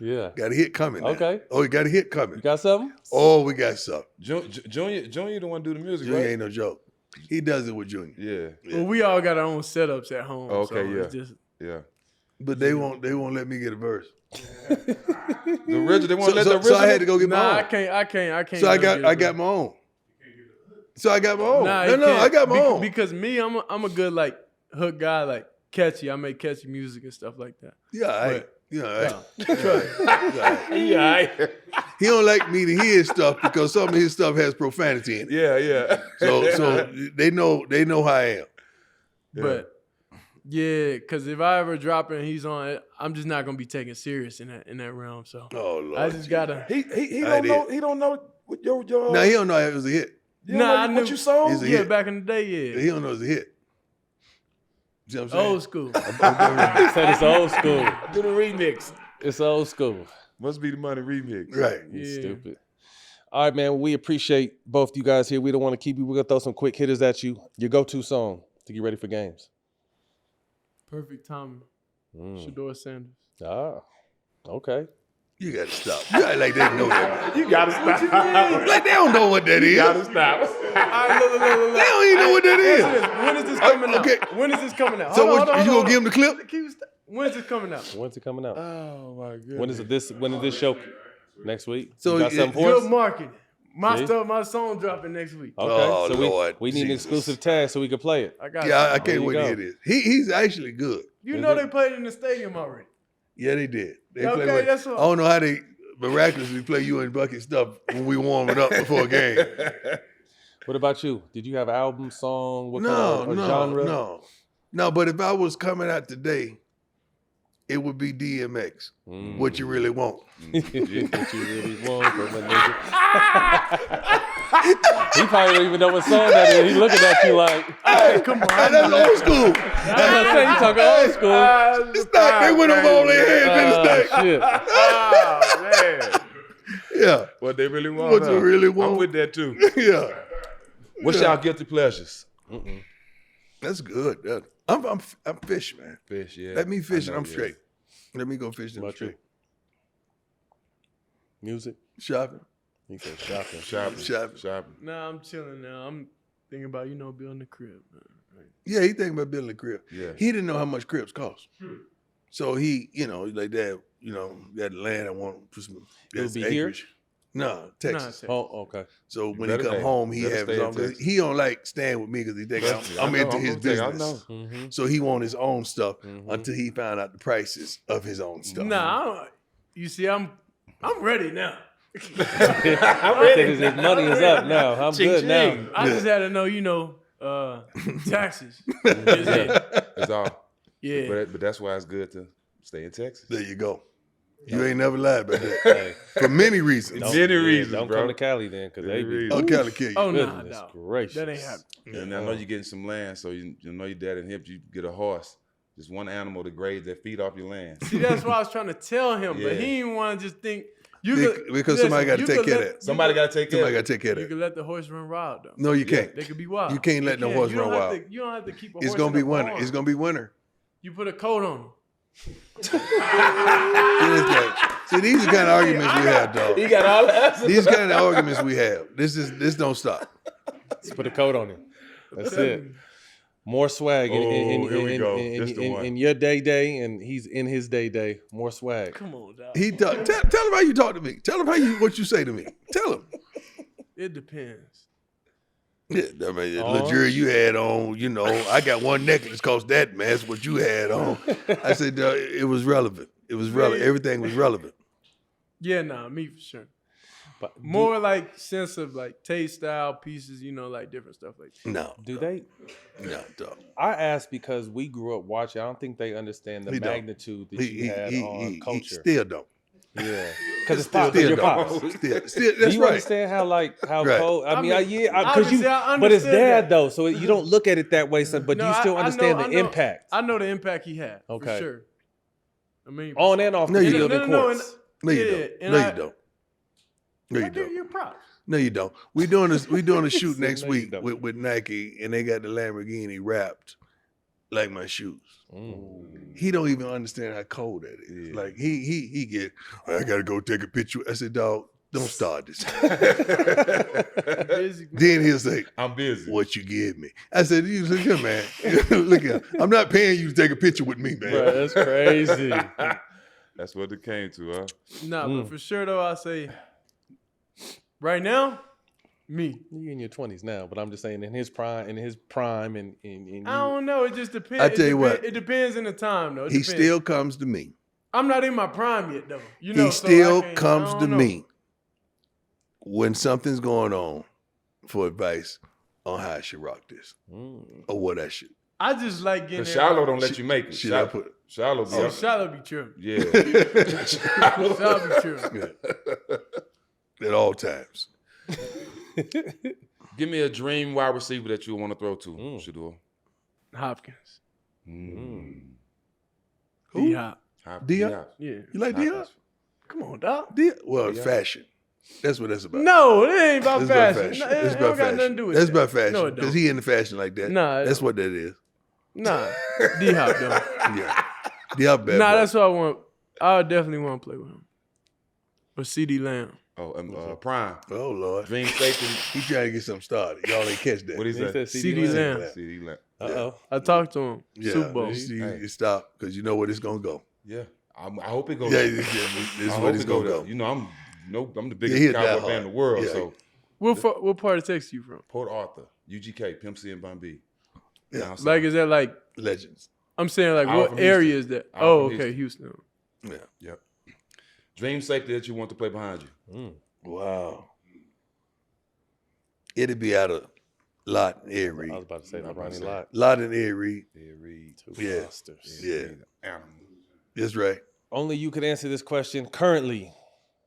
Yeah. Got a hit coming. now. Okay. Oh, he got a hit coming. You got something? Oh, we got something. Junior the one do the music, Junior right? ain't no joke. He does it with Junior. Yeah. Well, we all got our own setups at home. Okay, so yeah. It's just, Yeah. But they won't let me get a verse. The original, they won't let the So original. I had to go get my nah, own. I can't. So I never got get it, my own. So I got my own. Nah, you no, can't. I got my own. Because me, I'm a good like hook guy, like catchy. I make catchy music and stuff like that. Yeah, But- yeah. Yeah. Yeah. he don't like me to hear his stuff because some of his stuff has profanity in it. Yeah. So they know how I am. But yeah, because if I ever drop it and he's on it, I'm just not gonna be taken serious in that realm. So Oh Lord. I just gotta. He I don't know. He don't know what your. No, he don't know it was a hit. You don't know I what knew you sold. He's a Yeah, hit. back in the day, yeah. He don't know it's a hit. See what I'm saying? Old school. Said it's old school. Do the remix. It's old school. Must be the money remix. Right. You Yeah. stupid. All right, man. We appreciate both you guys here. We don't want to keep you. We're gonna throw some quick hitters at you. Your go-to song to get ready for games. Perfect timing. Shedeur Sanders. Ah, okay. You gotta stop. You act like they know that. You gotta stop. Like they don't know what that is. Gotta stop. All right, look. They don't even know what that is. When is this coming Okay. out? When is this coming out? So Hold on, you hold gonna on. give him the clip? When is this coming out? When's it coming out? Oh my goodness. When is this show? Next week. So you got it- something for us? Good marketing. See? My song dropping next week. Okay. Oh, so Lord we need an Jesus. exclusive tag so we can play it. I got Yeah, I you. can't There you wait to go. hear this. He's actually good. You Is know it? they played in the stadium already. Yeah, they did. They Okay, play with, that's what- I don't know how they miraculously play you and Bucky stuff when we warming up before a game. What about you? Did you have an album, song, what No, kind of genre? No, but if I was coming out today, it would be DMX. What you really want. What you really want from a nigga. He probably don't even know what song that is. He looking at you like, Hey, come on. That's old school. I'm not saying you talking old school. It's not. They went over all their heads in the state. Shit. Oh man. Yeah. What they really want. What you really want. I'm with that too. Yeah. What's y'all guilty pleasures? That's good. I'm fish, man. Fish, yeah. Let me fish I and know, I'm straight. Let me go fish and I'm What about you? straight. Music? Shopping. He said shopping. Shopping. Nah, I'm chilling now. I'm thinking about, building a crib. Man. Right. Yeah, he thinking about building a crib. Yeah. He didn't know how much cribs cost. So he, like that, got the land I want for some It would be here? No, Texas. Nah, Oh, okay. So when Better he come stay- home, he better have his stay in own. 'Cause Texas. he don't like staying with me because he think I'm I know, into his gonna take- I business. know. So he want his own stuff until he found out the prices of his own stuff. Nah, I don't, you see, I'm ready now. I'm ready. His money is up now. I'm good now. I just had to know, taxes. It's all. Yeah. But that's why it's good to stay in Texas. There you go. You ain't never lied about that. Hey, For many reasons. Many reasons, don't bro. come to Cali then, because they Many be reasons. Oh, Cali kill you. Oh, nah, goodness dog. gracious. That ain't happening. And I know you're getting some land, so you know your dad and him, you get a horse. Just one animal to graze that feed off your land. See, that's what I was trying to tell him, but Yeah. he didn't want to just think. Because somebody got to take care of that. Somebody got to take care Somebody of got to it. take care of You that. can let the horse run wild, though. No, you can't. They could be wild. You can't let no can't. horse You don't run have wild. you don't have to keep a It's horse gonna in be a winter. barn. It's gonna be winter. You put a coat on him. See, these are kind of arguments we have, dog. He got all the answers. These kind of arguments we have. This don't stop. Just put a coat on him. That's it. More swag here we go. This the one. in your day, and he's in his day. More swag. Come on, dog. Tell him how you talk to me. Tell him what you say to me. Tell him. It depends. Yeah, I mean, the luxury you had on, I got one necklace cost that, man. That's what you had on. I said, it was relevant. It was relevant. Everything was relevant. Yeah, nah, me for sure. But More like sense of like taste, style, pieces, like different stuff like that. No. do they? No, dog. I asked because we grew up watching. I don't think they understand the He don't. magnitude that you had on He culture. still don't. Yeah, because it's pops. Still Your don't. pops. Still, Do that's you right. understand how Right. cold? I mean, obviously, I but it's understood dad that. though, so you don't look at it that way. So, but No, you still I understand know- the impact I know the impact he had. Okay. For sure. I mean, on and off No, the you field don't. and No, courts. No, you Yeah, don't. and No, I- you don't. No, you I give don't. you props. No, you don't. We doing a shoot said, next "No, you week don't." with Nike, and they got the Lamborghini wrapped like my shoes. He don't even understand how cold that is. Yeah. Like he get, I gotta go take a picture. I said, dog, don't start this. Busy. Then he'll say, I'm busy. what you give me? I said, you look here, man. Look here. I'm not paying you to take a picture with me, man. Bro, that's crazy. That's what it came to, huh? Nah, but for sure though, I say right now, me. You're in your 20s now, but I'm just saying in his prime, and I don't know. It just depends. I tell you what. It depends in the time though. It He depends. still comes to me. I'm not in my prime yet though. He so I still can't- comes I to don't know. me when something's going on for advice on how I should rock this or what I should. I just like getting Because Shiloh don't let you make it. Should I put? Shiloh be up. Shiloh be tripping. Yeah. Shiloh be tripping. At all times. Give me a dream wide receiver that you want to throw to, Shedeur. Hopkins. Who? D-Hop. Deion? Yeah. You like Deion? Come on, dog. Well, fashion. That's what that's about. No, it ain't about It's fashion. about No, it It's don't about got fashion. nothing to do with That's that. about fashion. No, it Because don't. he into fashion like that. Nah, That's what that is. Nah, D-Hop though. Yeah. Deion bad Nah, boy. that's what I want. I definitely want to play with him. Or CD Lamb. Oh, Prime. Oh, Lord. Dream safety. He trying to get something started. Y'all ain't catch that. What is He that? said CD Lamb. CD Lamb. Uh-oh. I talked to him. Yeah. Super Bowl. You stop because you know where it's going to go. Yeah. I hope it goes. Yeah, there. this I is hope where it's it going to there. go. You know, I'm the Yeah, biggest he hit that cowboy hard. fan in the world. Yeah. So What part of Texas you from? Port Arthur, UGK, Pimp C and Bun B. Yeah. Down south. Like, is that like, Legends. I'm saying like, I'm what from area Houston. is that? I'm Oh, from okay, Houston. Yeah. Yep. Dream safety that you want to play behind you. Wow. It'd be out of Lot and Erie. I was about to say the Bronny lot. Lot and Erie. Two Yeah. monsters. Yeah. Animal. That's right. Only you could answer this question. Currently,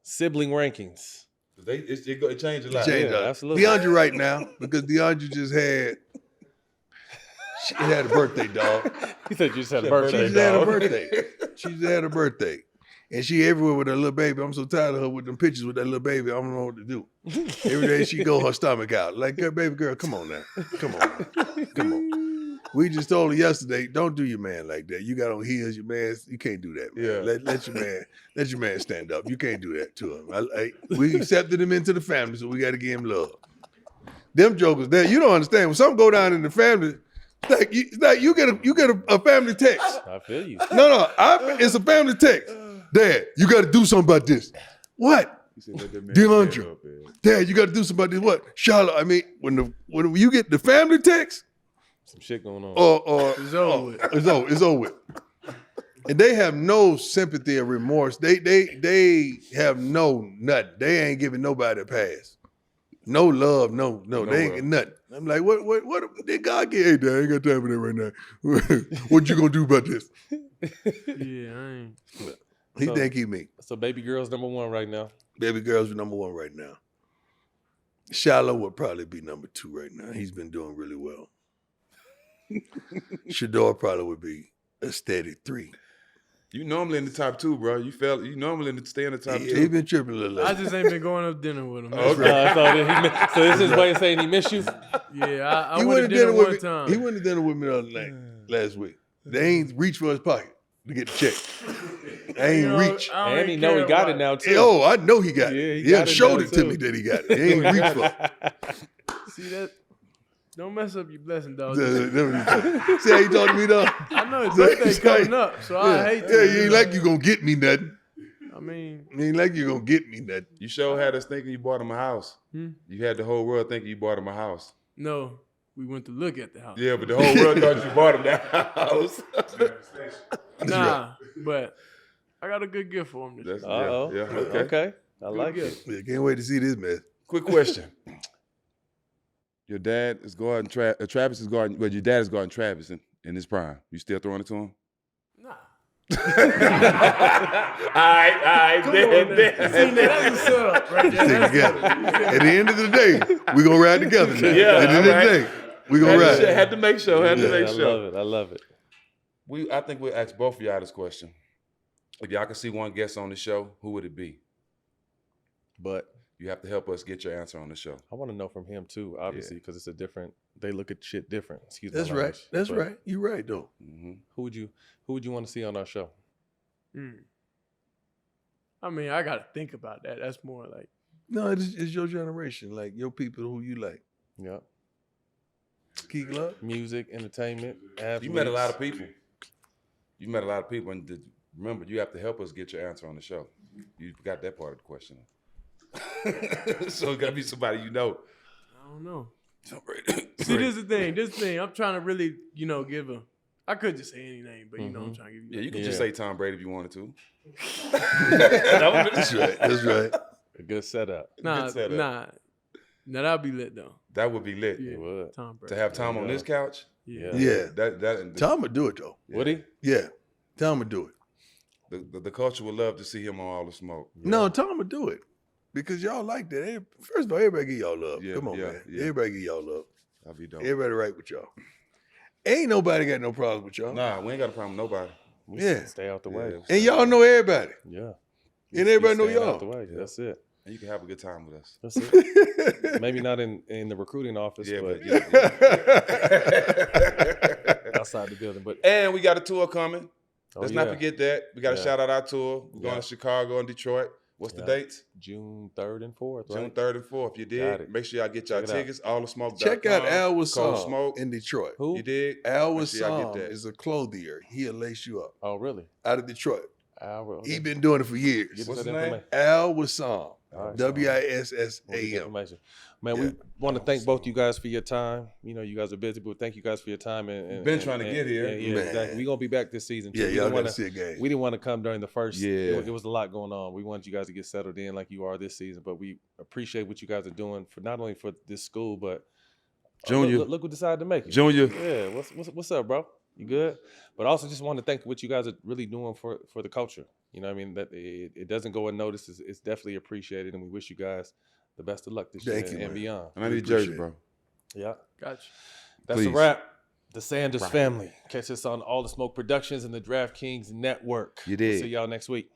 sibling rankings. It changed a lot. Change yeah, up. absolutely. DeAndre right now because DeAndre just had. She had a birthday, dog. He said you just had a She birthday, just had a dog. birthday. She just had a birthday. And she everywhere with her little baby. I'm so tired of her with them pictures with that little baby. I don't know what to do. Every day she go her stomach out. Like, baby girl, come on now. Come on. Come on. We just told her yesterday, don't do your man like that. You got on heels, your man. You can't do that, man. Yeah. Let your man stand up. You can't do that to him. We accepted him into the family, so we got to give him love. Them jokers there, you don't understand. When something go down in the family, it's like you get a family text. I feel you. No, it's a family text. Dad, you got to do something about this. What? DeAndre. Dad, you got to do something about this. What? Charlotte. I mean, when you get the family text, Some shit going on. or It's over with. it's over with. And they have no sympathy or remorse. They have no nothing. They ain't giving nobody a pass. No love, no. They ain't getting nothing. I'm like, what did God get? Hey, Dad, I ain't got time for that right now. What you gonna do about this? Yeah, I ain't. He think he me. So baby girl's number one right now. Baby girl's number one right now. Shiloh would probably be number 2 right now. He's been doing really well. Shedeur probably would be a steady 3. You normally in the top 2, bro. You normally stay in the top 2. He been tripping a little. I just ain't been going to dinner with him. So this is why he's saying he miss you? Yeah, I He went to dinner with one me. time. He went to dinner with me the other night, last week. They ain't reach for his pocket to get the check. They ain't reach. And he know he got it now, too. Oh, I know he got Yeah, it. he He got done it showed now, it to too. me that he got it. He ain't reach for it. See that? Don't mess up your blessing, dog. See how you talking to me, though? I know his birthday coming up, so I hate Yeah, to. you ain't like you gonna get me nothing. I mean, You ain't like you gonna get me nothing. You sure had us thinking you bought him a house. You had the whole world thinking you bought him a house. no, we went to look at the house. Yeah, but the whole world thought you bought him that house. Nah, but I got a good gift for him. This year. Uh-oh. Yeah, okay. Okay. I like it. Yeah, can't wait to see this mess. Quick question. Your dad is guarding Travis is guarding, but your dad is guarding Travis in his prime. You still throwing it to him? Nah. All right, Come on, man. See, that's a setup right there. Stick together. At the end of the day, we gonna ride together now. Yeah, At the end of the day, we gonna ride. Had to make sure. I love it. I think we'll ask both of y'all this question. If y'all could see one guest on the show, who would it be? But You have to help us get your answer on the show. I want to know from him too, obviously, because it's a different. They look at shit different. Excuse me. That's right. That's right. You're right though. Mm-hmm. Who would you want to see on our show? I mean, I got to think about that. That's more like. No, it's your generation, like your people who you like. Yeah. Key Glock. Music, entertainment, athletes. You met a lot of people. And remember, you have to help us get your answer on the show. You forgot that part of the question. So it got to be somebody you know. I don't know. See, this is the thing. I'm trying to really, give a. I could just say any name, but I'm trying to give you. Yeah, you can just say Tom Brady if you wanted to. That's right. That's right. A good setup. Nah, setup. nah. Now that'll be lit though. That would be lit. Yeah, It would. Tom Brady. To have Tom on this couch. Yeah. Yeah. That Tom would do it though. Would he? Yeah. Tom would do it. the culture would love to see him on All the Smoke. No, Tom would do it. Because y'all like that. First of all, everybody give y'all love. Yeah, Come on, yeah, man. yeah. Everybody give y'all love. That'd be dope. Everybody right with y'all. Ain't nobody got no problems with y'all. Nah, we ain't got a problem with nobody. We Yeah. should stay out the way. And y'all know everybody. Yeah. And everybody know Staying y'all. out the way. That's it. And you can have a good time with us. That's it. Maybe not in the recruiting office, Yeah, but but yeah. outside the building. But And we got a tour coming. oh, Let's yeah. not forget that. We got to Yeah. shout out our tour. We're going Yeah. to Chicago and Detroit. What's the Yeah. dates? June 3rd and 4th, June right? 3rd and 4th. You Got did. it. Make sure y'all get y'all Check it out. tickets. Allthesmoke.com. Check out Al Cold Wassam Smoke. in Detroit. Who? You did. Al Make sure y'all Wassam get that. is a clothier. He'll lace you up. Oh, really? Out of Detroit. Okay. He been doing it for years. Get us What's that his name? information. Al Wassam. All right. We'll get the WISSAM. information. Man, Yeah. we want to thank both you guys for your time. You know, you guys are busy, but thank you guys for your time. And Been trying to get here. Yeah, Man. exactly. We're going to be back this season, too. Yeah, We y'all didn't got to wanna- see a game. We didn't want to come during the first. Yeah. There was a lot going on. We wanted you guys to get settled in like you are this season, but we appreciate what you guys are doing for not only for this school, but Junior. Look who decided to make it. Junior. Yeah, what's up, bro? You good? But also just want to thank what you guys are really doing for the culture. You know what I mean? That it doesn't go unnoticed. It's definitely appreciated, and we wish you guys the best of luck this year Thank you, and man. beyond. And I need a Appreciate jersey, it. bro. Yeah. Gotcha. That's Please. a wrap. The Sanders family. Catch us on All the Smoke Productions and the DraftKings Network. You did. We'll see y'all next week.